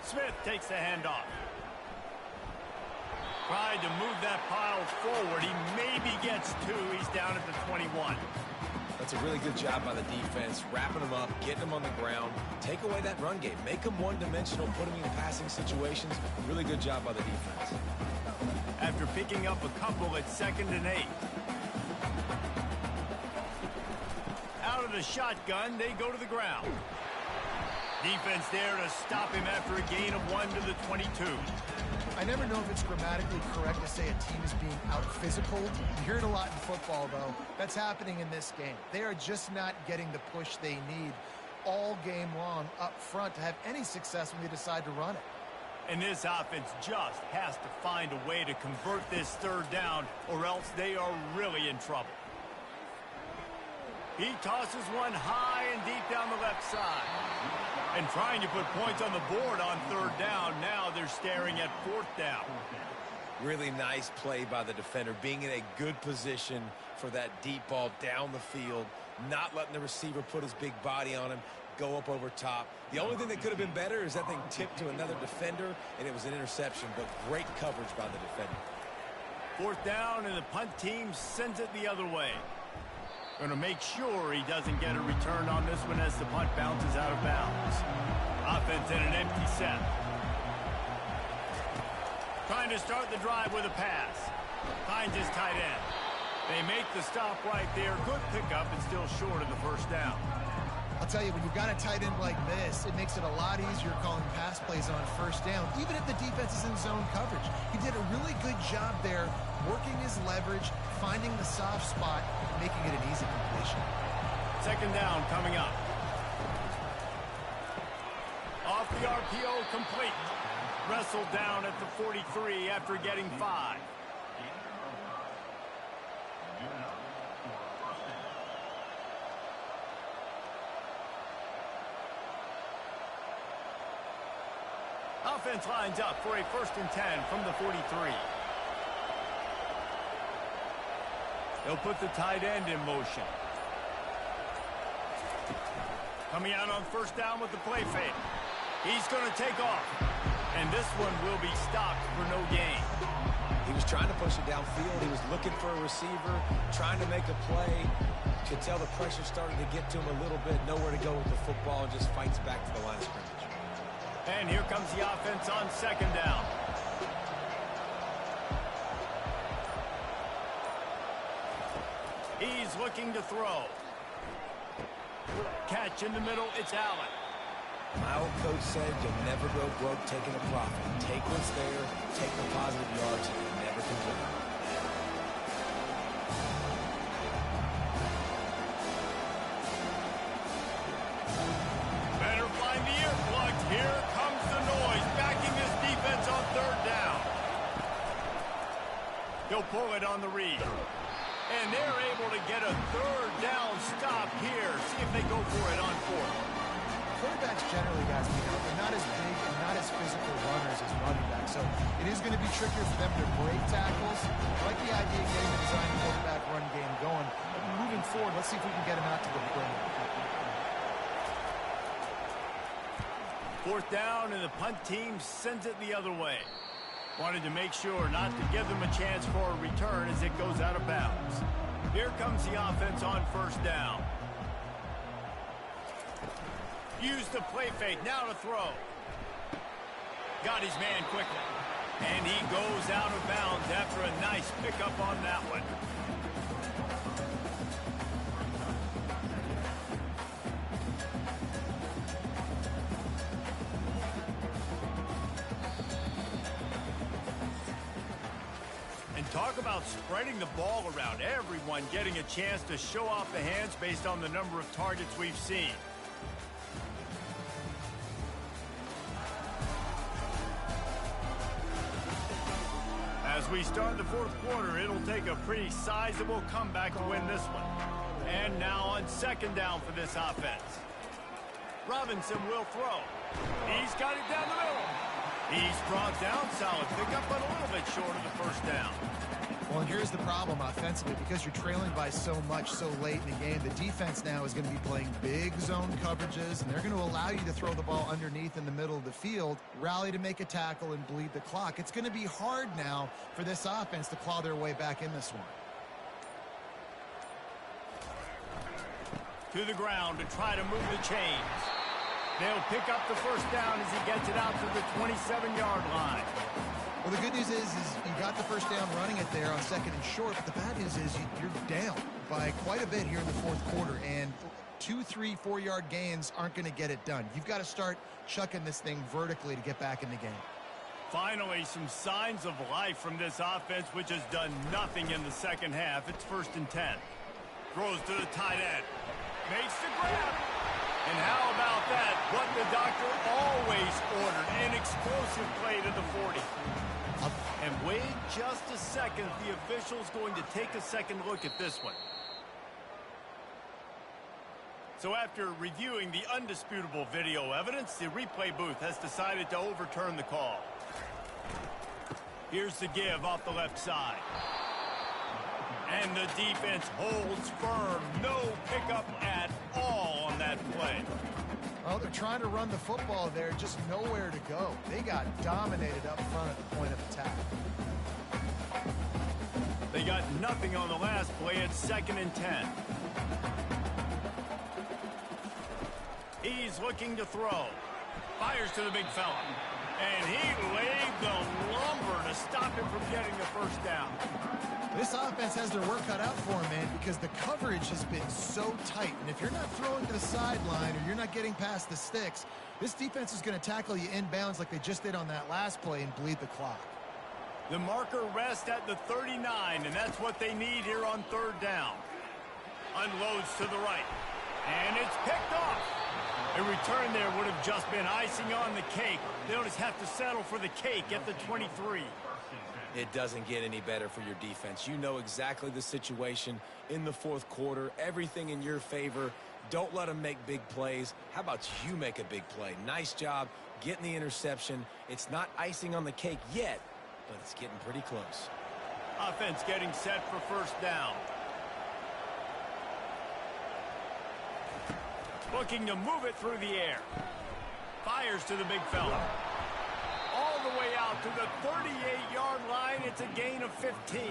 A: Smith takes the handoff. Tried to move that pile forward. He maybe gets 2. He's down at the 21.
B: That's a really good job by the defense, wrapping them up, getting them on the ground, take away that run game, make them one-dimensional, put them in passing situations. Really good job by the defense.
A: After picking up a couple at 2nd and 8. Out of the shotgun, they go to the ground. Defense there to stop him after a gain of 1 to the 22.
C: I never know if it's grammatically correct to say a team is being out-physical. You hear it a lot in football, though. That's happening in this game. They are just not getting the push they need all game long up front to have any success when they decide to run it.
A: And this offense just has to find a way to convert this 3rd down, or else they are really in trouble. He tosses one high and deep down the left side. And trying to put points on the board on 3rd down. Now they're staring at 4th down.
B: Really nice play by the defender, being in a good position for that deep ball down the field, not letting the receiver put his big body on him, go up over top. The only thing that could have been better is that thing tipped to another defender, and it was an interception, but great coverage by the defender.
A: 4th down, and the punt team sends it the other way. Going to make sure he doesn't get a return on this one as the punt bounces out of bounds. Offense in an empty set. Trying to start the drive with a pass. Finds his tight end. They make the stop right there. Good pickup and still short of the 1st down.
C: I'll tell you, when you've got a tight end like this, it makes it a lot easier calling pass plays on 1st down, even if the defense is in zone coverage. He did a really good job there, working his leverage, finding the soft spot, making it an easy completion.
A: 2nd down coming up. Off the RPO, complete. Wrestled down at the 43 after getting 5. Offense lines up for a 1st and 10 from the 43. They'll put the tight end in motion. Coming out on 1st down with the play fake. He's going to take off. And this one will be stopped for no gain.
B: He was trying to push it downfield. He was looking for a receiver, trying to make a play. Could tell the pressure started to get to him a little bit. Nowhere to go with the football, and just fights back to the line of scrimmage.
A: And here comes the offense on 2nd down. He's looking to throw. Catch in the middle, it's Allen.
B: My old coach said you'll never go broke taking a profit. Take what's there, take the positive yards, and never complain.
A: Better find the earplugs. Here comes the noise, backing this defense on 3rd down. He'll pull it on the read. And they're able to get a 3rd down stop here. See if they go for it on 4th.
C: Quarterbacks generally, guys, they're not as big and not as physical runners as running backs. So it is going to be trickier for them to break tackles. I like the idea of getting the design quarterback run game going. But moving forward, let's see if we can get him out to the perimeter.
A: 4th down, and the punt team sends it the other way. Wanted to make sure not to give them a chance for a return as it goes out of bounds. Here comes the offense on 1st down. Use the play fake, now to throw. Got his man quickly. And he goes out of bounds after a nice pickup on that one. And talk about spreading the ball around. Everyone getting a chance to show off the hands based on the number of targets we've seen. As we start the fourth quarter, it'll take a pretty sizable comeback to win this one. And now on second down for this offense. Robinson will throw. He's got it down the middle. He's brought down, solid pickup, but a little bit short of the first down.
C: Well, and here's the problem offensively. Because you're trailing by so much so late in the game, the defense now is going to be playing big zone coverages, and they're going to allow you to throw the ball underneath in the middle of the field, rally to make a tackle, and bleed the clock. It's going to be hard now for this offense to claw their way back in this one.
A: To the ground to try to move the chains. They'll pick up the first down as he gets it out to the 27-yard line.
C: Well, the good news is you got the first down running it there on second and short, but the bad news is you're down by quite a bit here in the fourth quarter, and 2, 3, 4-yard gains aren't going to get it done. You've got to start chucking this thing vertically to get back in the game.
A: Finally, some signs of life from this offense, which has done nothing in the second half. It's 1st and 10. Throws to the tight end. Makes the grab. And how about that? What the doctor always ordered, an explosive play to the 40. And wait just a second. The official's going to take a second look at this one. So after reviewing the undisputable video evidence, the replay booth has decided to overturn the call. Here's the give off the left side. And the defense holds firm. No pickup at all on that play.
C: Well, they're trying to run the football there, just nowhere to go. They got dominated up front at the point of attack.
A: They got nothing on the last play. It's 2nd and 10. He's looking to throw. Fires to the big fella. And he laid the lumber to stop him from getting the first down.
C: This offense has their work cut out for them, man, because the coverage has been so tight. And if you're not throwing to the sideline or you're not getting past the sticks, this defense is going to tackle you inbounds like they just did on that last play and bleed the clock.
A: The marker rests at the 39, and that's what they need here on 3rd down. Unloads to the right. And it's picked off. A return there would have just been icing on the cake. They'll just have to settle for the cake at the 23.
B: It doesn't get any better for your defense. You know exactly the situation in the fourth quarter. Everything in your favor. Don't let them make big plays. How about you make a big play? Nice job getting the interception. It's not icing on the cake yet, but it's getting pretty close.
A: Offense getting set for 1st down. Looking to move it through the air. Fires to the big fella. All the way out to the 38-yard line. It's a gain of 15.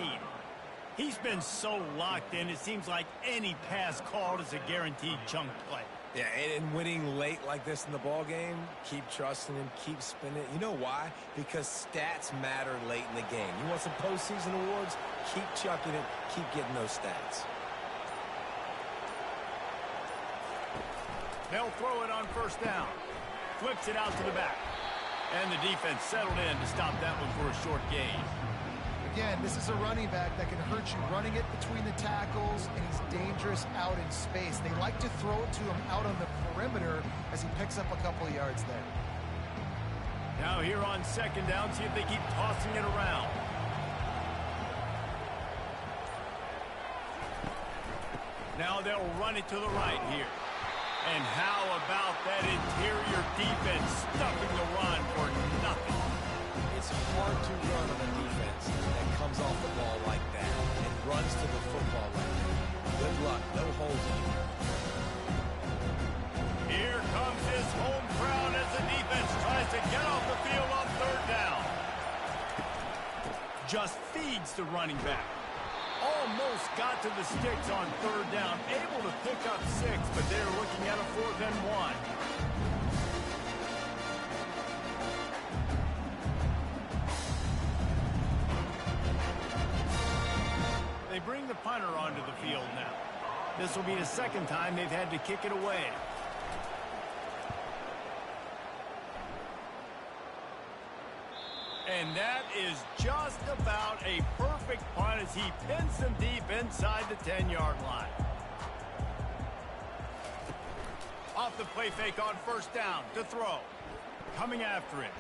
A: He's been so locked in, it seems like any pass called is a guaranteed chunk play.
B: Yeah, and winning late like this in the ball game, keep trusting him, keep spinning it. You know why? Because stats matter late in the game. You want some postseason awards? Keep chucking it, keep getting those stats.
A: They'll throw it on 1st down. Flips it out to the back. And the defense settled in to stop that one for a short gain.
C: Again, this is a running back that can hurt you running it between the tackles, and he's dangerous out in space. They like to throw it to him out on the perimeter as he picks up a couple of yards there.
A: Now here on 2nd down, see if they keep tossing it around. Now they'll run it to the right here. And how about that interior defense stuffing the run for nothing?
B: It's hard to run on a defense that comes off the ball like that and runs to the football like that. Good luck. No holes in it.
A: Here comes his home crowd as the defense tries to get off the field on 3rd down. Just feeds the running back. Almost got to the sticks on 3rd down. Able to pick up 6, but they're looking at a 4th and 1. They bring the punter onto the field now. This will be the 2nd time they've had to kick it away. And that is just about a perfect punt as he pins them deep inside the 10-yard line. Off the play fake on first down to throw. Coming after him.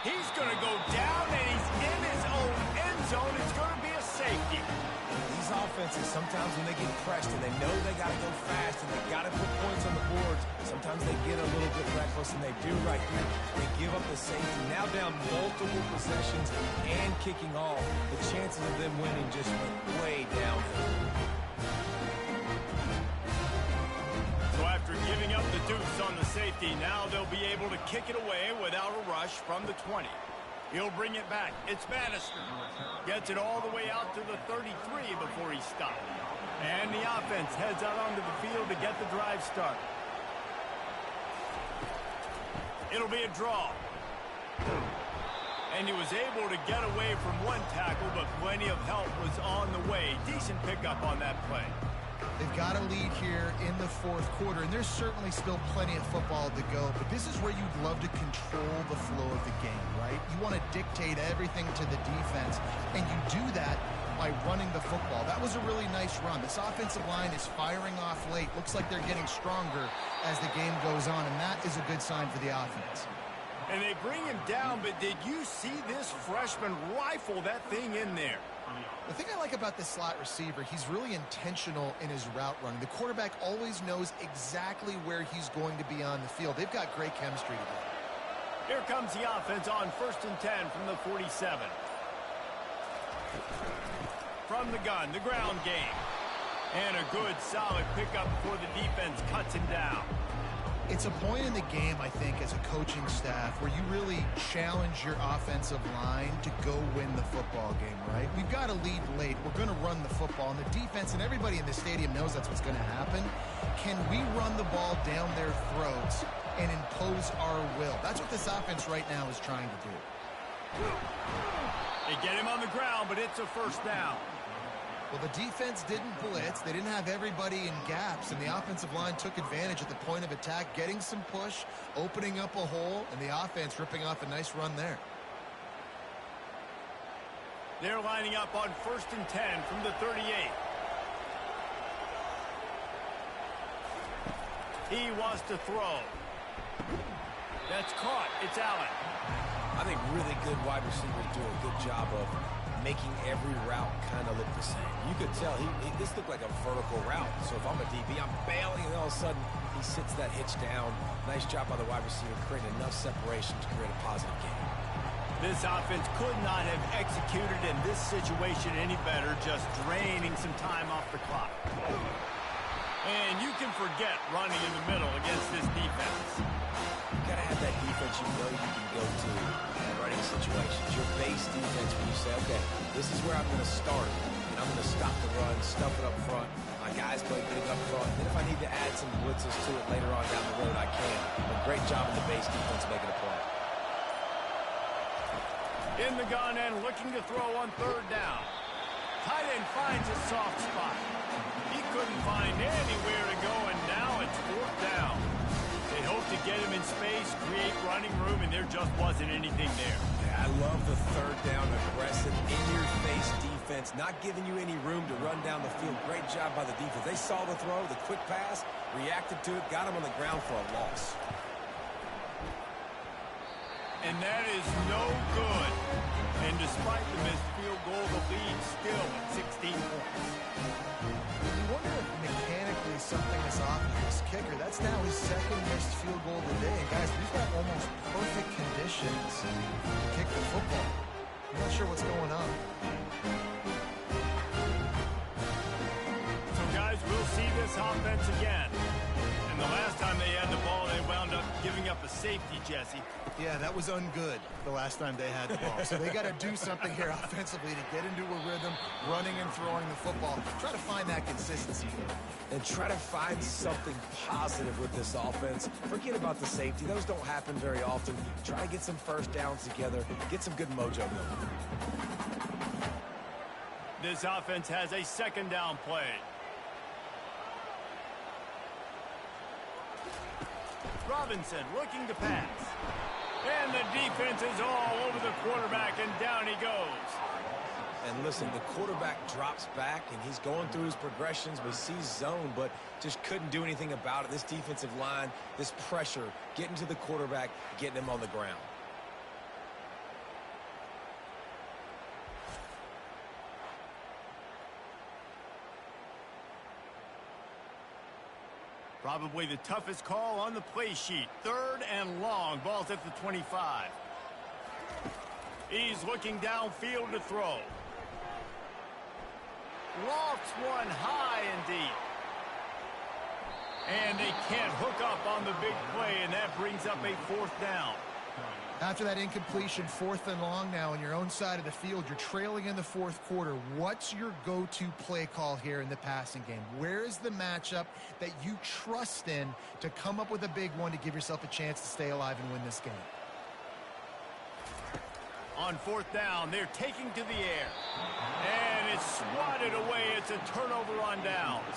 A: He's going to go down, and he's in his own end zone. It's going to be a safety.
B: These offenses, sometimes when they get pressed and they know they got to go fast and they got to put points on the boards, sometimes they get a little bit reckless, and they do right here. They give up the safety. Now down multiple possessions and kicking off. The chances of them winning just went way downhill.
A: So after giving up the deuce on the safety, now they'll be able to kick it away without a rush from the 20. He'll bring it back. It's Bannister. Gets it all the way out to the 33 before he stopped. And the offense heads out onto the field to get the drive started. It'll be a draw. And he was able to get away from one tackle, but plenty of help was on the way. Decent pickup on that play.
C: They've got a lead here in the fourth quarter, and there's certainly still plenty of football to go, but this is where you'd love to control the flow of the game, right? You want to dictate everything to the defense, and you do that by running the football. That was a really nice run. This offensive line is firing off late. Looks like they're getting stronger as the game goes on, and that is a good sign for the offense.
A: And they bring him down, but did you see this freshman rifle that thing in there?
C: The thing I like about this slot receiver, he's really intentional in his route running. The quarterback always knows exactly where he's going to be on the field. They've got great chemistry together.
A: Here comes the offense on 1st and 10 from the 47. From the gun, the ground game. And a good, solid pickup before the defense cuts him down.
C: It's a point in the game, I think, as a coaching staff where you really challenge your offensive line to go win the football game, right? We've got a lead late. We're going to run the football, and the defense and everybody in the stadium knows that's what's going to happen. Can we run the ball down their throats and impose our will? That's what this offense right now is trying to do.
A: They get him on the ground, but it's a first down.
C: Well, the defense didn't blitz. They didn't have everybody in gaps, and the offensive line took advantage at the point of attack, getting some push, opening up a hole, and the offense ripping off a nice run there.
A: They're lining up on 1st and 10 from the 38. He wants to throw. That's caught. It's Allen.
B: I think really good wide receivers do a good job of making every route kind of look the same. You could tell this looked like a vertical route. So if I'm a DB, I'm bailing, and all of a sudden he sits that hitch down. Nice job by the wide receiver, creating enough separation to create a positive game.
A: This offense could not have executed in this situation any better, just draining some time off the clock. And you can forget running in the middle against this defense.
B: You got to have that defense you know you can go to in running situations. Your base defense when you say, okay, this is where I'm going to start, and I'm going to stop the run, stuff it up front. My guys play good up front. And if I need to add some blitzes to it later on down the road, I can. But great job of the base defense making a play.
A: In the gun and looking to throw on 3rd down. Tight end finds a soft spot. He couldn't find anywhere to go, and now it's 4th down. They hope to get him in space, create running room, and there just wasn't anything there.
B: Yeah, I love the 3rd down aggressive, in-your-face defense, not giving you any room to run down the field. Great job by the defense. They saw the throw, the quick pass, reacted to it, got him on the ground for a loss.
A: And that is no good. And despite the missed field goal, the lead still at 16 points.
C: You wonder if mechanically something is off with this kicker. That's now his 2nd missed field goal of the day. And guys, we've got almost perfect conditions to kick the football. I'm not sure what's going on.
A: So guys, we'll see this offense again. And the last time they had the ball, they wound up giving up a safety, Jesse.
C: Yeah, that was ungood the last time they had the ball. So they got to do something here offensively to get into a rhythm, running and throwing the football. Try to find that consistency.
B: And try to find something positive with this offense. Forget about the safety. Those don't happen very often. Try to get some first downs together. Get some good mojo going.
A: This offense has a 2nd down play. Robinson looking to pass. And the defense is all over the quarterback, and down he goes.
B: And listen, the quarterback drops back, and he's going through his progressions, but sees zone, but just couldn't do anything about it. This defensive line, this pressure, getting to the quarterback, getting him on the ground.
A: Probably the toughest call on the play sheet. 3rd and long. Ball's at the 25. He's looking downfield to throw. Lofts one high and deep. And they can't hook up on the big play, and that brings up a 4th down.
C: After that incompletion, 4th and long now on your own side of the field, you're trailing in the 4th quarter. What's your go-to play call here in the passing game? Where is the matchup that you trust in to come up with a big one to give yourself a chance to stay alive and win this game?
A: On 4th down, they're taking to the air. And it's swatted away. It's a turnover on downs.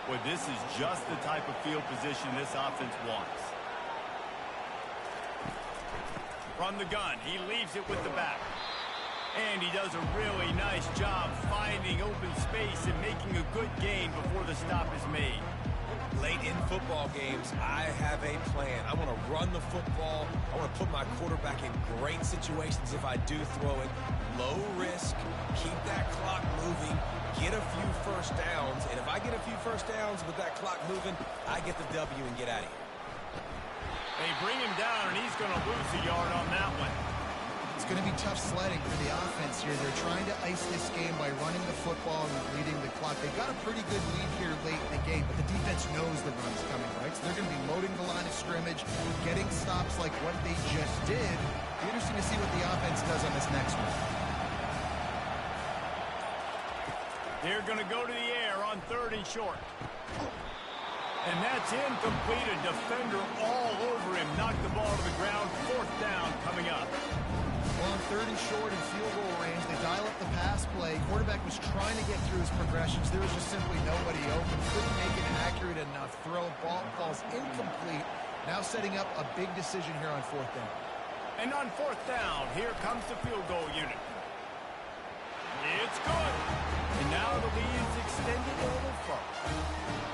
A: Well, this is just the type of field position this offense wants. From the gun, he leaves it with the back. And he does a really nice job finding open space and making a good gain before the stop is made.
B: Late in football games, I have a plan. I want to run the football. I want to put my quarterback in great situations if I do throw it. Low risk, keep that clock moving, get a few first downs. And if I get a few first downs with that clock moving, I get the W and get out of here.
A: They bring him down, and he's going to lose a yard on that one.
C: It's going to be tough sledding for the offense here. They're trying to ice this game by running the football and bleeding the clock. They've got a pretty good lead here late in the game, but the defense knows the run's coming, right? So they're going to be loading the line of scrimmage, getting stops like what they just did. Be interesting to see what the offense does on this next one.
A: They're going to go to the air on 3rd and short. And that's incomplete. A defender all over him. Knocked the ball to the ground. 4th down coming up.
C: Well, on 3rd and short in field goal range, they dial up the pass play. Quarterback was trying to get through his progressions. There was just simply nobody open. Couldn't make an accurate enough throw. Ball falls incomplete. Now setting up a big decision here on 4th down.
A: And on 4th down, here comes the field goal unit. It's good. And now the lead is extended a little further.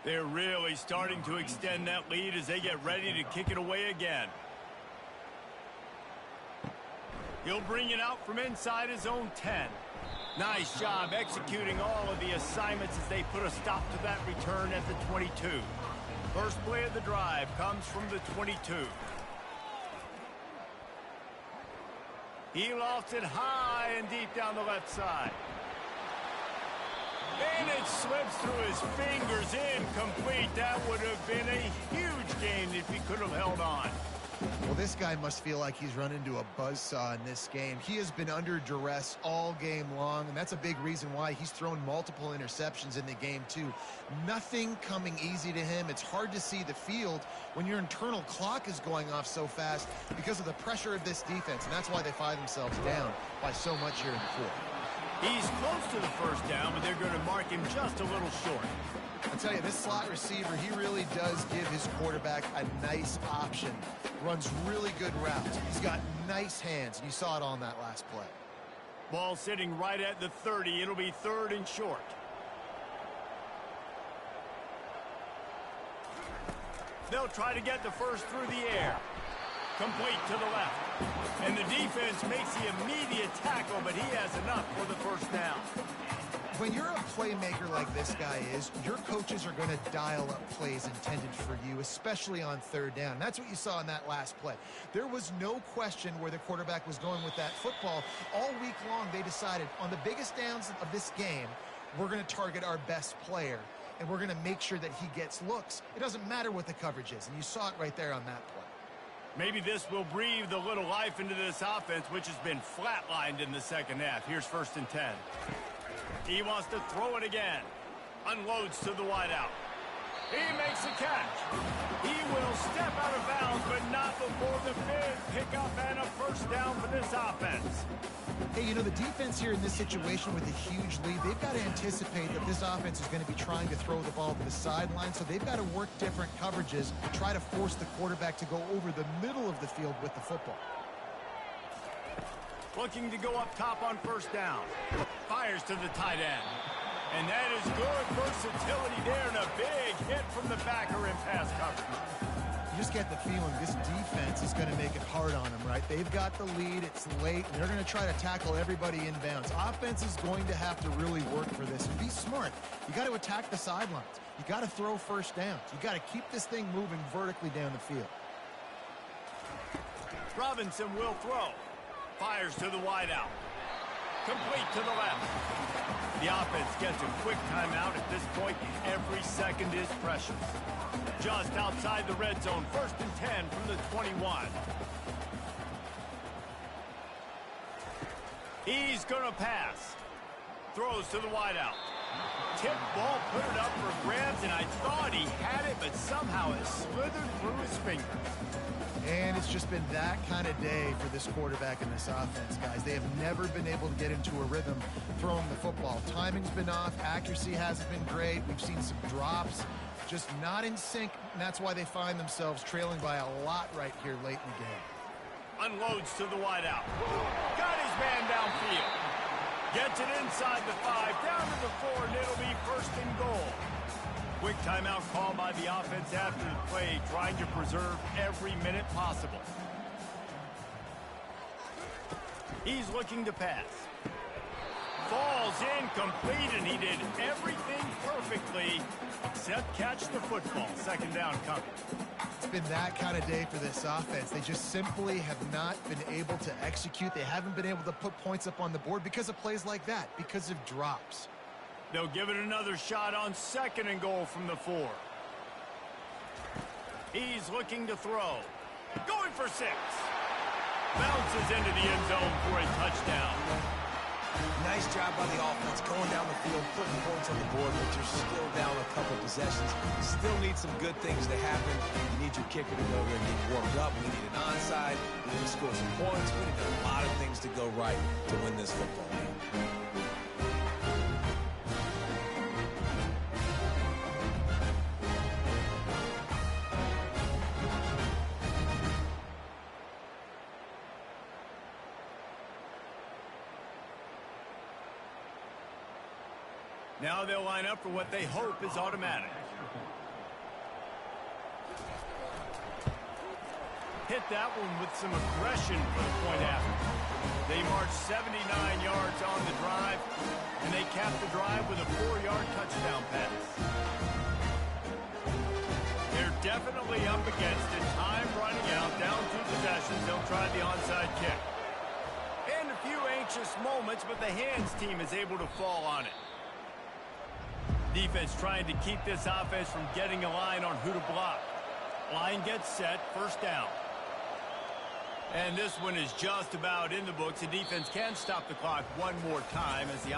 A: They're really starting to extend that lead as they get ready to kick it away again. He'll bring it out from inside his own 10. Nice job executing all of the assignments as they put a stop to that return at the 22. First play of the drive comes from the 22. He lofts it high and deep down the left side. And it slips through his fingers, incomplete. That would have been a huge gain if he could have held on.
C: Well, this guy must feel like he's run into a buzzsaw in this game. He has been under duress all game long, and that's a big reason why he's thrown multiple interceptions in the game, too. Nothing coming easy to him. It's hard to see the field when your internal clock is going off so fast because of the pressure of this defense, and that's why they find themselves down by so much here in the 4th.
A: He's close to the first down, but they're going to mark him just a little short.
C: I tell you, this slot receiver, he really does give his quarterback a nice option. Runs really good routes. He's got nice hands, and you saw it on that last play.
A: Ball sitting right at the 30. It'll be 3rd and short. They'll try to get the first through the air. Complete to the left. And the defense makes the immediate tackle, but he has enough for the first down.
C: When you're a playmaker like this guy is, your coaches are going to dial up plays intended for you, especially on 3rd down. That's what you saw in that last play. There was no question where the quarterback was going with that football. All week long, they decided on the biggest downs of this game, we're going to target our best player. and we're going to make sure that he gets looks. It doesn't matter what the coverage is, and you saw it right there on that play.
A: Maybe this will breathe a little life into this offense, which has been flatlined in the second half. Here's 1st and 10. He wants to throw it again. Unloads to the wideout. He makes the catch. He will step out of bounds, but not before the big pickup and a 1st down for this offense.
C: Hey, you know, the defense here in this situation with a huge lead, they've got to anticipate that this offense is going to be trying to throw the ball to the sideline, so they've got to work different coverages to try to force the quarterback to go over the middle of the field with the football.
A: Looking to go up top on 1st down. Fires to the tight end. And that is good versatility there, and a big hit from the backer in pass coverage.
C: You just get the feeling this defense is going to make it hard on them, right? They've got the lead, it's late, and they're going to try to tackle everybody inbounds. Offense is going to have to really work for this and be smart. You got to attack the sidelines. You got to throw 1st downs. You got to keep this thing moving vertically down the field.
A: Robinson will throw. Fires to the wideout. Complete to the left. The offense gets a quick timeout at this point. Every second is precious. Just outside the red zone. 1st and 10 from the 21. He's going to pass. Throws to the wideout. Tip ball, put it up for grabs, and I thought he had it, but somehow it slithered through his fingers.
C: And it's just been that kind of day for this quarterback and this offense, guys. They have never been able to get into a rhythm throwing the football. Timing's been off. Accuracy hasn't been great. We've seen some drops, just not in sync, and that's why they find themselves trailing by a lot right here late in the game.
A: Unloads to the wideout. Got his man downfield. Gets it inside the 5, down to the 4, and it'll be 1st and goal. Quick timeout call by the offense after the play, trying to preserve every minute possible. He's looking to pass. Falls incomplete, and he did everything perfectly except catch the football. 2nd down coming.
C: It's been that kind of day for this offense. They just simply have not been able to execute. They haven't been able to put points up on the board because of plays like that, because of drops.
A: They'll give it another shot on 2nd and goal from the 4. He's looking to throw. Going for 6. Bounces into the end zone for a touchdown.
B: Nice job by the offense going down the field, putting points on the board, but you're still down a couple possessions. You still need some good things to happen. You need your kicker to go there and get warmed up. We need an onside. We need to score some points. We need a lot of things to go right to win this football game.
A: Now they'll line up for what they hope is automatic. Hit that one with some aggression for the point after. They march 79 yards on the drive, and they cap the drive with a 4-yard touchdown pass. They're definitely up against it. Time running out, down 2 possessions. They'll try the onside kick. And a few anxious moments, but the hands team is able to fall on it. Defense trying to keep this offense from getting a line on who to block. Line gets set, 1st down. And this one is just about in the books. The defense can stop the clock one more time as the